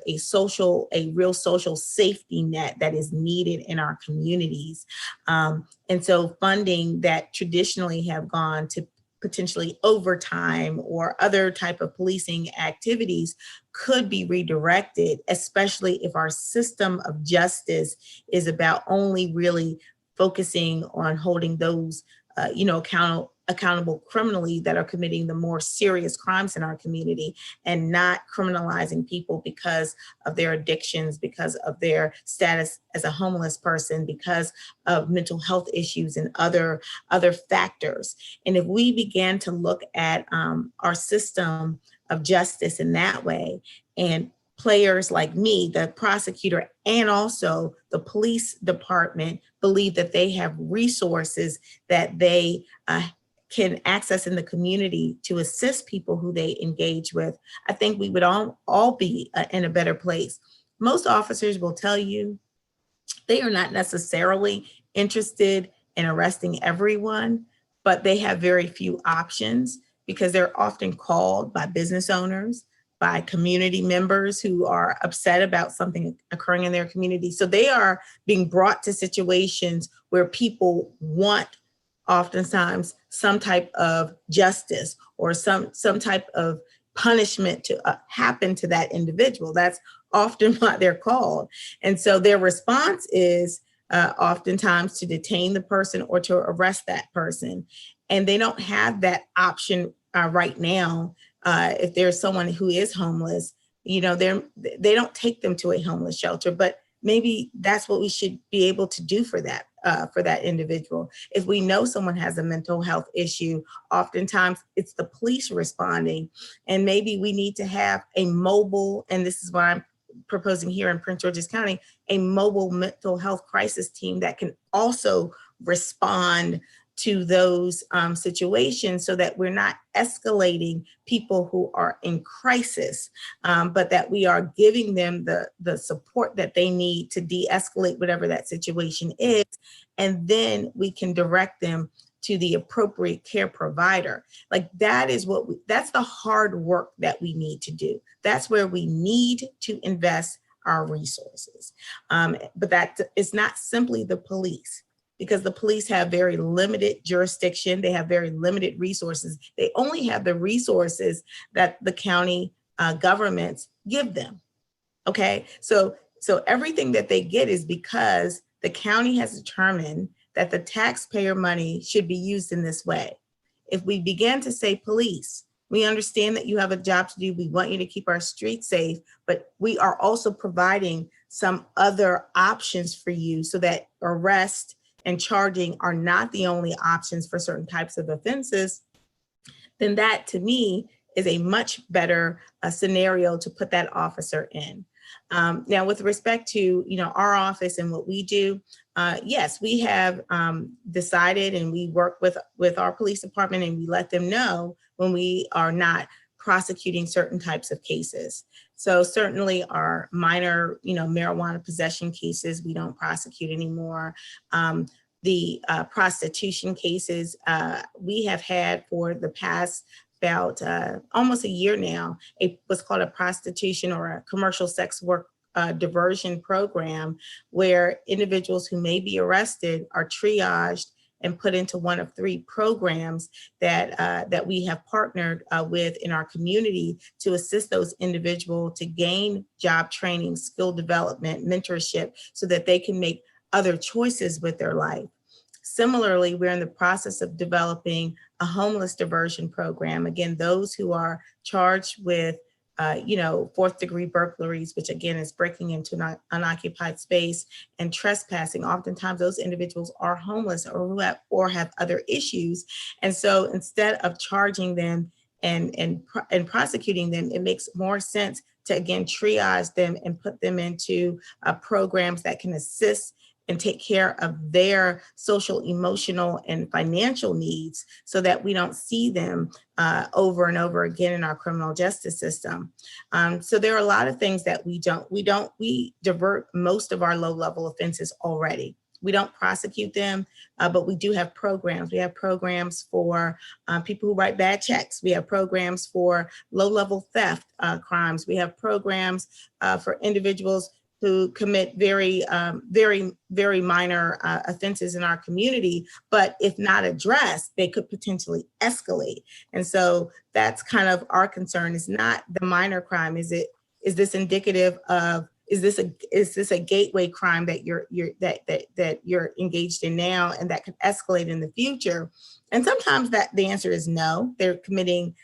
Speaker 4: real social safety net that is needed in our communities. And so funding that traditionally have gone to potentially overtime or other type of policing activities could be redirected, especially if our system of justice is about only really focusing on holding those, accountable criminally that are committing the more serious crimes in our community, and not criminalizing people because of their addictions, because of their status as a homeless person, because of mental health issues and other factors. And if we began to look at our system of justice in that way, and players like me, the prosecutor, and also the police department believe that they have resources that they can access in the community to assist people who they engage with, I think we would all be in a better place. Most officers will tell you they are not necessarily interested in arresting everyone, but they have very few options because they're often called by business owners, by community members who are upset about something occurring in their community. So they are being brought to situations where people want oftentimes some type of justice or some type of punishment to happen to that individual. That's often what they're called. And so their response is oftentimes to detain the person or to arrest that person. And they don't have that option right now. If there's someone who is homeless, they don't take them to a homeless shelter, but maybe that's what we should be able to do for that individual. If we know someone has a mental health issue, oftentimes it's the police responding, and maybe we need to have a mobile, and this is what I'm proposing here in Prince George's County, a mobile mental health crisis team that can also respond to those situations, so that we're not escalating people who are in crisis, but that we are giving them the support that they need to de-escalate whatever that situation is. And then we can direct them to the appropriate care provider. Like that is that's the hard work that we need to do. That's where we need to invest our resources. But that is not simply the police, because the police have very limited jurisdiction. They have very limited resources. They only have the resources that the county governments give them. Okay, so everything that they get is because the county has determined that the taxpayer money should be used in this way. If we begin to say, police, we understand that you have a job to do. We want you to keep our streets safe, but we are also providing some other options for you so that arrest and charging are not the only options for certain types of offenses, then that to me is a much better scenario to put that officer in. Now, with respect to our office and what we do, yes, we have decided, and we work with our police department, and we let them know when we are not prosecuting certain types of cases. So certainly our minor, marijuana possession cases, we don't prosecute anymore. The prostitution cases we have had for the past about almost a year now, what's called a prostitution or a commercial sex work diversion program, where individuals who may be arrested are triaged and put into one of 3 programs that we have partnered with in our community to assist those individuals to gain job training, skill development, mentorship, so that they can make other choices with their life. Similarly, we're in the process of developing a homeless diversion program. Again, those who are charged with, 4th degree burglaries, which again is breaking into an unoccupied space, and trespassing. Oftentimes those individuals are homeless or have other issues. And so instead of charging them and prosecuting them, it makes more sense to, again, triage them and put them into programs that can assist and take care of their social, emotional, and financial needs, so that we don't see them over and over again in our criminal justice system. So there are a lot of things that we divert most of our low-level offenses already. We don't prosecute them, but we do have programs. We have programs for people who write bad checks. We have programs for low-level theft crimes. We have programs for individuals who commit very, very minor offenses in our community, but if not addressed, they could potentially escalate. And so that's kind of our concern, is not the minor crime. Is this indicative of, is this a gateway crime that you're engaged in now and that could escalate in the future? And sometimes the answer is no. They're committing,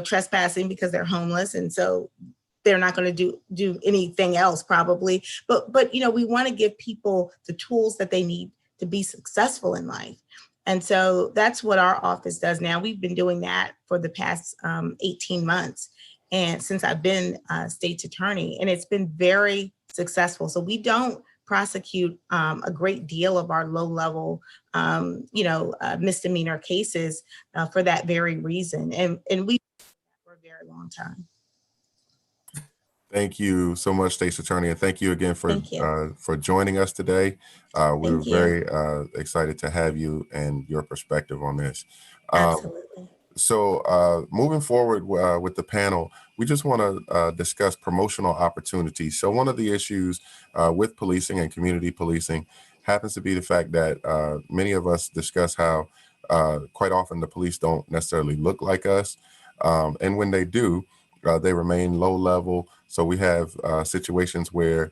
Speaker 4: trespassing because they're homeless, and so they're not going to do anything else probably. But we want to give people the tools that they need to be successful in life. And so that's what our office does now. We've been doing that for the past 18 months. And since I've been state's attorney, and it's been very successful. So we don't prosecute a great deal of our low level, misdemeanor cases for that very reason. And we for a very long time.
Speaker 1: Thank you so much, State's Attorney, and thank you again for joining us today. We were very excited to have you and your perspective on this.
Speaker 4: Absolutely.
Speaker 1: So moving forward with the panel, we just want to discuss promotional opportunities. So one of the issues with policing and community policing happens to be the fact that many of us discuss how quite often the police don't necessarily look like us. And when they do, they remain low level. So we have situations where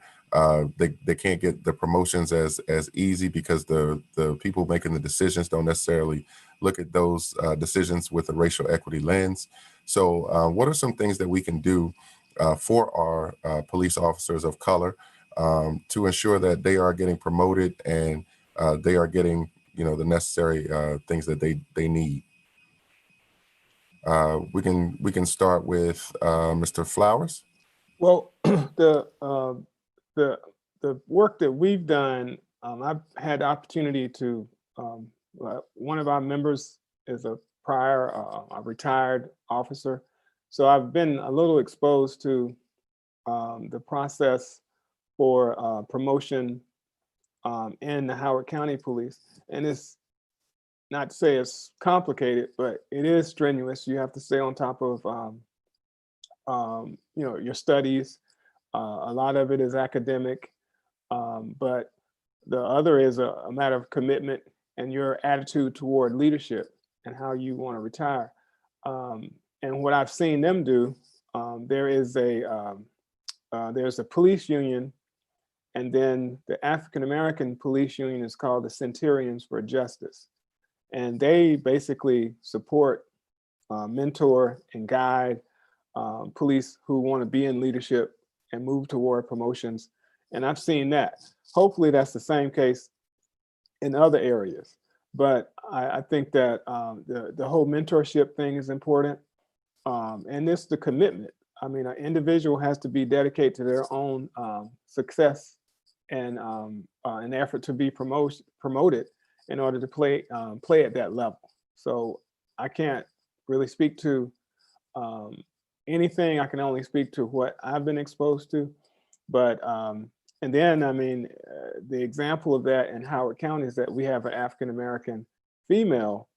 Speaker 1: they can't get the promotions as easy because the people making the decisions don't necessarily look at those decisions with a racial equity lens. So what are some things that we can do for our police officers of color to ensure that they are getting promoted and they are getting the necessary things that they need? We can start with Mr. Flowers.
Speaker 5: Well, the work that we've done, I've had the opportunity to, one of our members is a retired officer. So I've been a little exposed to the process for promotion in the Howard County Police. And it's not to say it's complicated, but it is strenuous. You have to stay on top of your studies. A lot of it is academic, but the other is a matter of commitment and your attitude toward leadership and how you want to retire. And what I've seen them do, there's a police union, and then the African American police union is called the Centurions for Justice. And they basically support, mentor, and guide police who want to be in leadership and move toward promotions. And I've seen that. Hopefully that's the same case in other areas. But I think that the whole mentorship thing is important. And it's the commitment. I mean, an individual has to be dedicated to their own success and an effort to be promoted in order to play at that level. So I can't really speak to anything. I can only speak to what I've been exposed to. But, and then, I mean, the example of that in Howard County is that we have an African-American female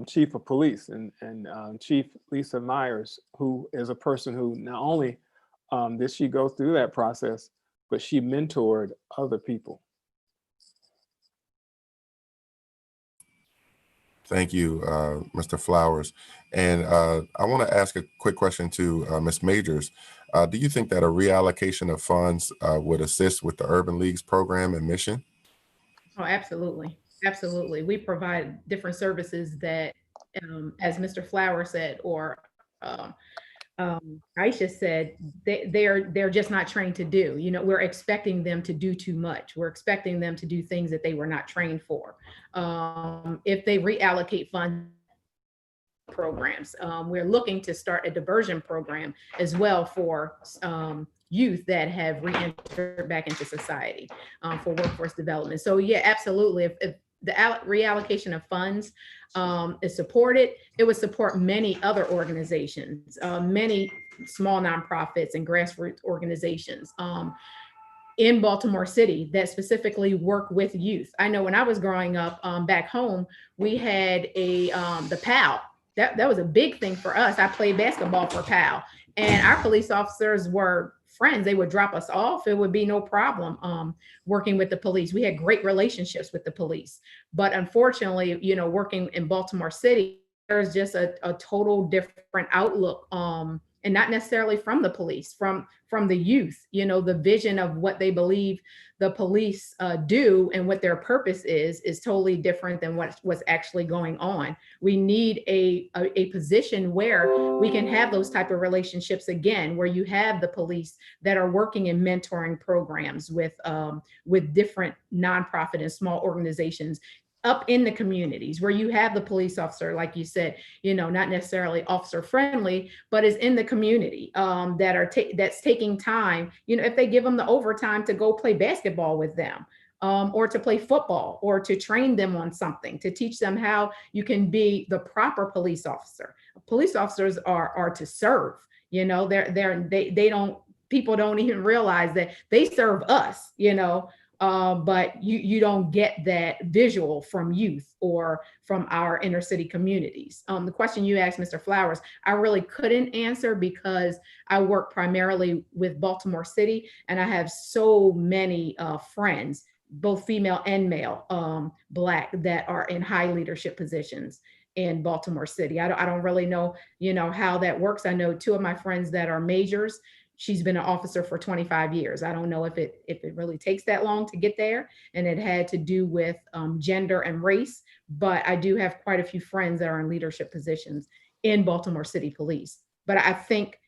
Speaker 5: chief of police, and Chief Lisa Myers, who is a person who not only did she go through that process, but she mentored other people.
Speaker 1: Thank you, Mr. Flowers. And I want to ask a quick question to Ms. Majors. Do you think that a reallocation of funds would assist with the Urban Leagues program and mission?
Speaker 6: Oh, absolutely. Absolutely. We provide different services that, as Mr. Flower said, or Aisha said, they're just not trained to do. You know, we're expecting them to do too much. We're expecting them to do things that they were not trained for. If they reallocate funds programs, we're looking to start a diversion program as well for youth that have re-entered back into society for workforce development. So yeah, absolutely. If the reallocation of funds is supported, it would support many other organizations, many small nonprofits and grassroots organizations in Baltimore City that specifically work with youth. I know when I was growing up back home, we had the PAL. That was a big thing for us. I played basketball for PAL, and our police officers were friends. They would drop us off. It would be no problem working with the police. We had great relationships with the police. But unfortunately, you know, working in Baltimore City, there's just a total different outlook, and not necessarily from the police, from the youth. You know, the vision of what they believe the police do and what their purpose is totally different than what's actually going on. We need a position where we can have those type of relationships again, where you have the police that are working in mentoring programs with different nonprofit and small organizations up in the communities, where you have the police officer, like you said, you know, not necessarily officer friendly, but is in the community that's taking time, you know, if they give them the overtime to go play basketball with them, or to play football, or to train them on something, to teach them how you can be the proper police officer. Police officers are to serve, you know, they don't, people don't even realize that they serve us, you know. But you don't get that visual from youth or from our inner city communities. The question you asked, Mr. Flowers, I really couldn't answer because I work primarily with Baltimore City, and I have so many friends, both female and male, Black, that are in high leadership positions in Baltimore City. I don't really know, you know, how that works. I know two of my friends that are majors. She's been an officer for 25 years. I don't know if it really takes that long to get there, and it had to do with gender and race, but I do have quite a few friends that are in leadership positions in Baltimore City Police. But I think,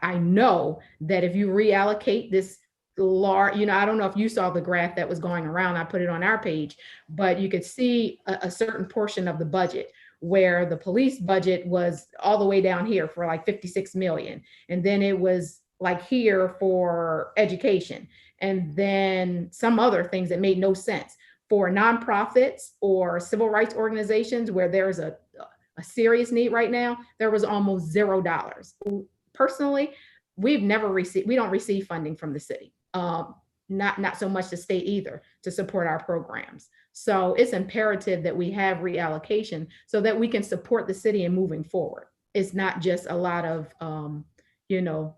Speaker 6: I know that if you reallocate this large, you know, I don't know if you saw the graph that was going around, I put it on our page, but you could see a certain portion of the budget where the police budget was all the way down here for like 56 million. And then it was like here for education, and then some other things that made no sense for nonprofits or civil rights organizations where there's a serious need right now. There was almost $0. Personally, we don't receive funding from the city, not so much the state either, to support our programs. So it's imperative that we have reallocation so that we can support the city in moving forward. It's not just a lot of you know,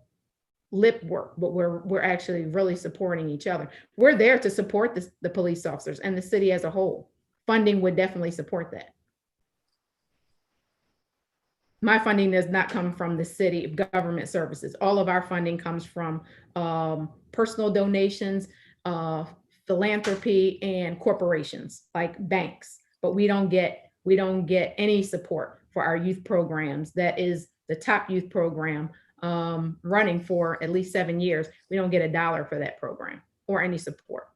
Speaker 6: lip work, but we're actually really supporting each other. We're there to support the police officers and the city as a whole. Funding would definitely support that. My funding does not come from the city government services. All of our funding comes from personal donations, philanthropy, and corporations like banks. But we don't get any support for our youth programs. That is the top youth program running for at least 7 years. We don't get $1 for that program or any support.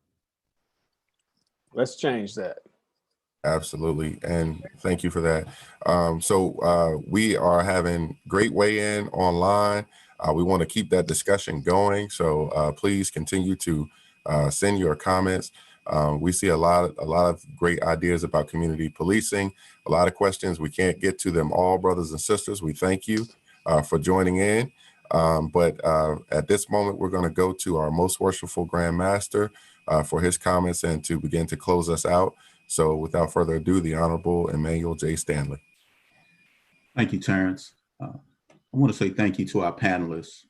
Speaker 5: Let's change that.
Speaker 1: Absolutely. And thank you for that. So we are having great weigh-in online. We want to keep that discussion going. So please continue to send your comments. We see a lot of great ideas about community policing, a lot of questions. We can't get to them all, brothers and sisters. We thank you. for joining in. But at this moment, we're going to go to our most worshipful Grand Master for his comments and to begin to close us out. So without further ado, the Honorable Emmanuel J. Stanley.
Speaker 2: Thank you, Terrence. I want to say thank you to our panelists.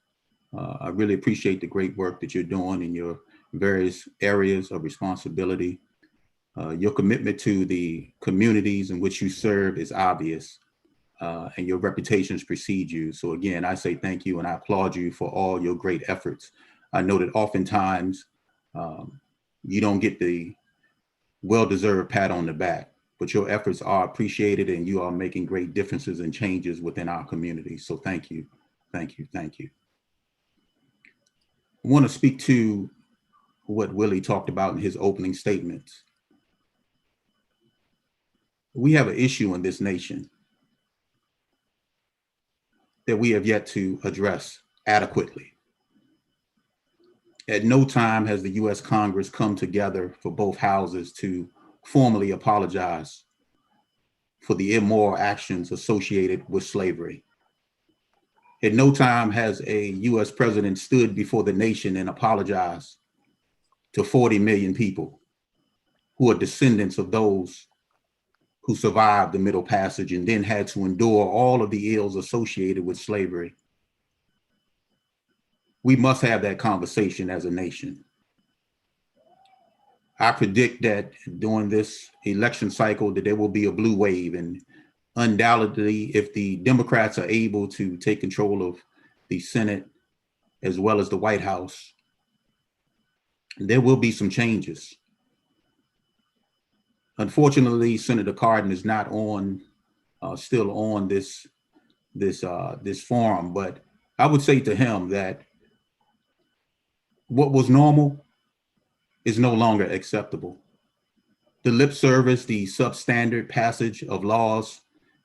Speaker 2: I really appreciate the great work that you're doing in your various areas of responsibility. Your commitment to the communities in which you serve is obvious, and your reputations precede you. So again, I say thank you and I applaud you for all your great efforts. I know that oftentimes you don't get the well-deserved pat on the back, but your efforts are appreciated and you are making great differences and changes within our community. So thank you, thank you, thank you. I want to speak to what Willie talked about in his opening statements. We have an issue in this nation that we have yet to address adequately. At no time has the US Congress come together for both houses to formally apologize for the immoral actions associated with slavery. At no time has a US president stood before the nation and apologized to 40 million people who are descendants of those who survived the Middle Passage and then had to endure all of the ills associated with slavery. We must have that conversation as a nation. I predict that during this election cycle that there will be a blue wave, and undoubtedly, if the Democrats are able to take control of the Senate as well as the White House, there will be some changes. Unfortunately, Senator Cardin is not on, still on this forum, but I would say to him that what was normal is no longer acceptable. The lip service, the substandard passage of laws,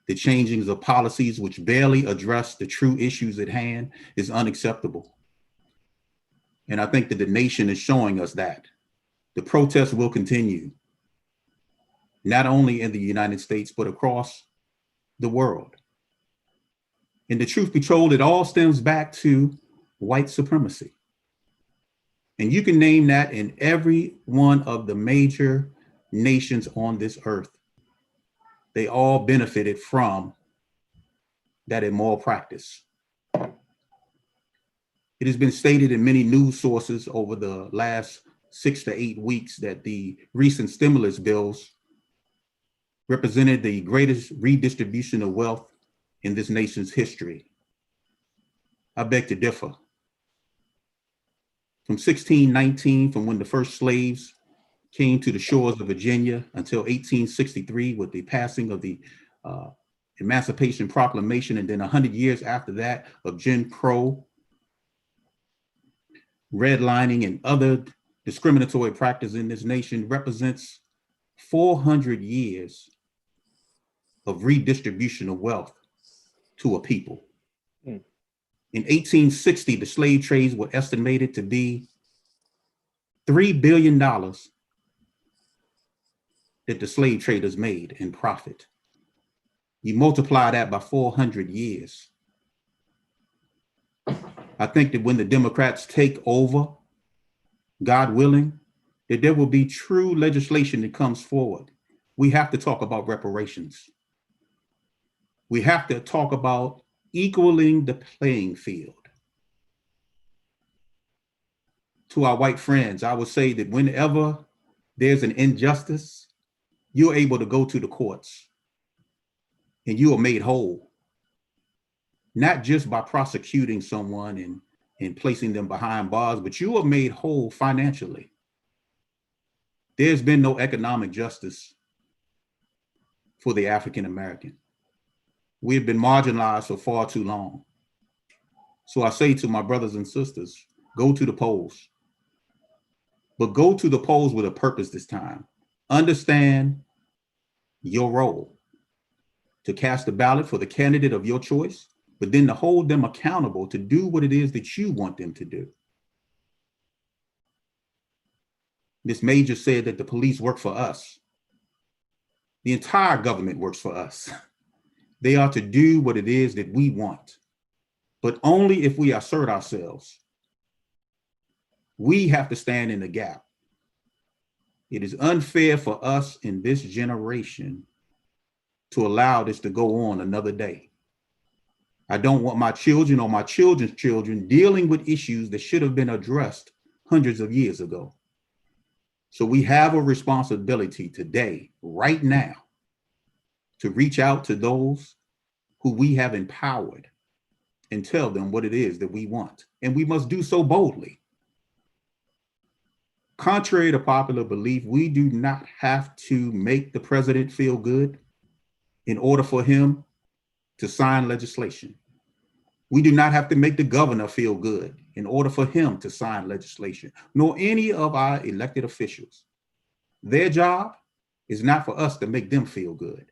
Speaker 2: the changings of policies which barely address the true issues at hand is unacceptable. And I think that the nation is showing us that. The protests will continue, not only in the United States, but across the world. And the truth be told, it all stems back to white supremacy. And you can name that in every one of the major nations on this earth. They all benefited from that immoral practice. It has been stated in many news sources over the last 6 to 8 weeks that the recent stimulus bills represented the greatest redistribution of wealth in this nation's history. I beg to differ. From 1619, from when the first slaves came to the shores of Virginia, until 1863 with the passing of the Emancipation Proclamation, and then 100 years after that of Jim Crow, redlining, and other discriminatory practice in this nation, represents 400 years of redistribution of wealth to a people. In 1860, the slave trades were estimated to be $3 billion that the slave traders made in profit. You multiply that by 400 years. I think that when the Democrats take over, God willing, that there will be true legislation that comes forward. We have to talk about reparations. We have to talk about equaling the playing field. To our white friends, I would say that whenever there's an injustice, you're able to go to the courts and you are made whole, not just by prosecuting someone and placing them behind bars, but you are made whole financially. There's been no economic justice for the African American. We've been marginalized for far too long. So I say to my brothers and sisters, go to the polls, but go to the polls with a purpose this time. Understand your role to cast a ballot for the candidate of your choice, but then to hold them accountable to do what it is that you want them to do. Ms. Major said that the police work for us. The entire government works for us. They are to do what it is that we want. but only if we assert ourselves. We have to stand in the gap. It is unfair for us in this generation to allow this to go on another day. I don't want my children or my children's children dealing with issues that should have been addressed hundreds of years ago. So we have a responsibility today, right now, to reach out to those who we have empowered and tell them what it is that we want. And we must do so boldly. Contrary to popular belief, we do not have to make the president feel good in order for him to sign legislation. We do not have to make the governor feel good in order for him to sign legislation, nor any of our elected officials. Their job is not for us to make them feel good.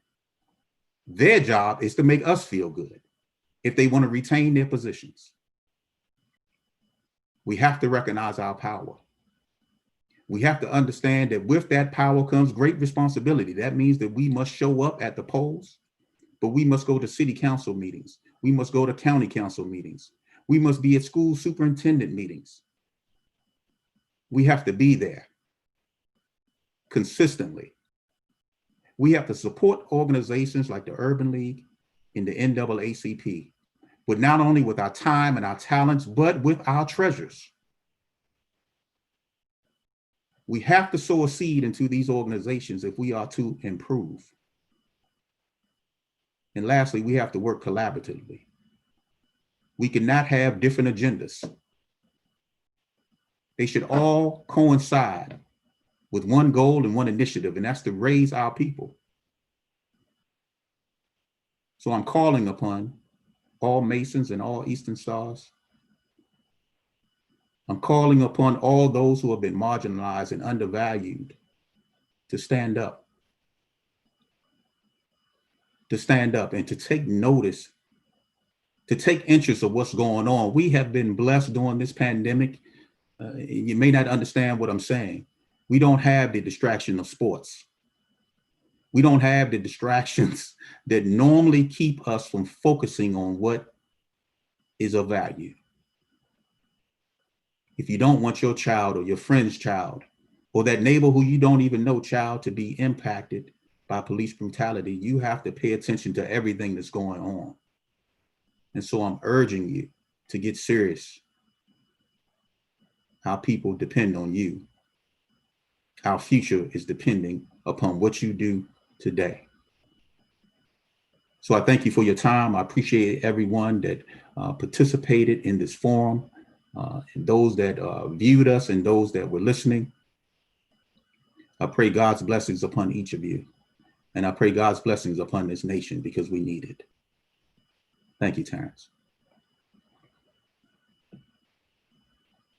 Speaker 2: Their job is to make us feel good if they want to retain their positions. We have to recognize our power. We have to understand that with that power comes great responsibility. That means that we must show up at the polls, but we must go to city council meetings. We must go to county council meetings. We must be at school superintendent meetings. We have to be there consistently. We have to support organizations like the Urban League and the NAACP, but not only with our time and our talents, but with our treasures. We have to sow a seed into these organizations if we are to improve. And lastly, we have to work collaboratively. We cannot have different agendas. They should all coincide with one goal and one initiative, and that's to raise our people. So I'm calling upon all Masons and all Eastern Stars. I'm calling upon all those who have been marginalized and undervalued to stand up and to take notice, to take interest of what's going on. We have been blessed during this pandemic. You may not understand what I'm saying. We don't have the distraction of sports. We don't have the distractions that normally keep us from focusing on what is of value. If you don't want your child or your friend's child or that neighbor who you don't even know child to be impacted by police brutality, you have to pay attention to everything that's going on. And so I'm urging you to get serious. Our people depend on you. Our future is depending upon what you do today. So I thank you for your time. I appreciate everyone that participated in this forum. And those that viewed us and those that were listening. I pray God's blessings upon each of you. And I pray God's blessings upon this nation because we need it. Thank you, Terrence.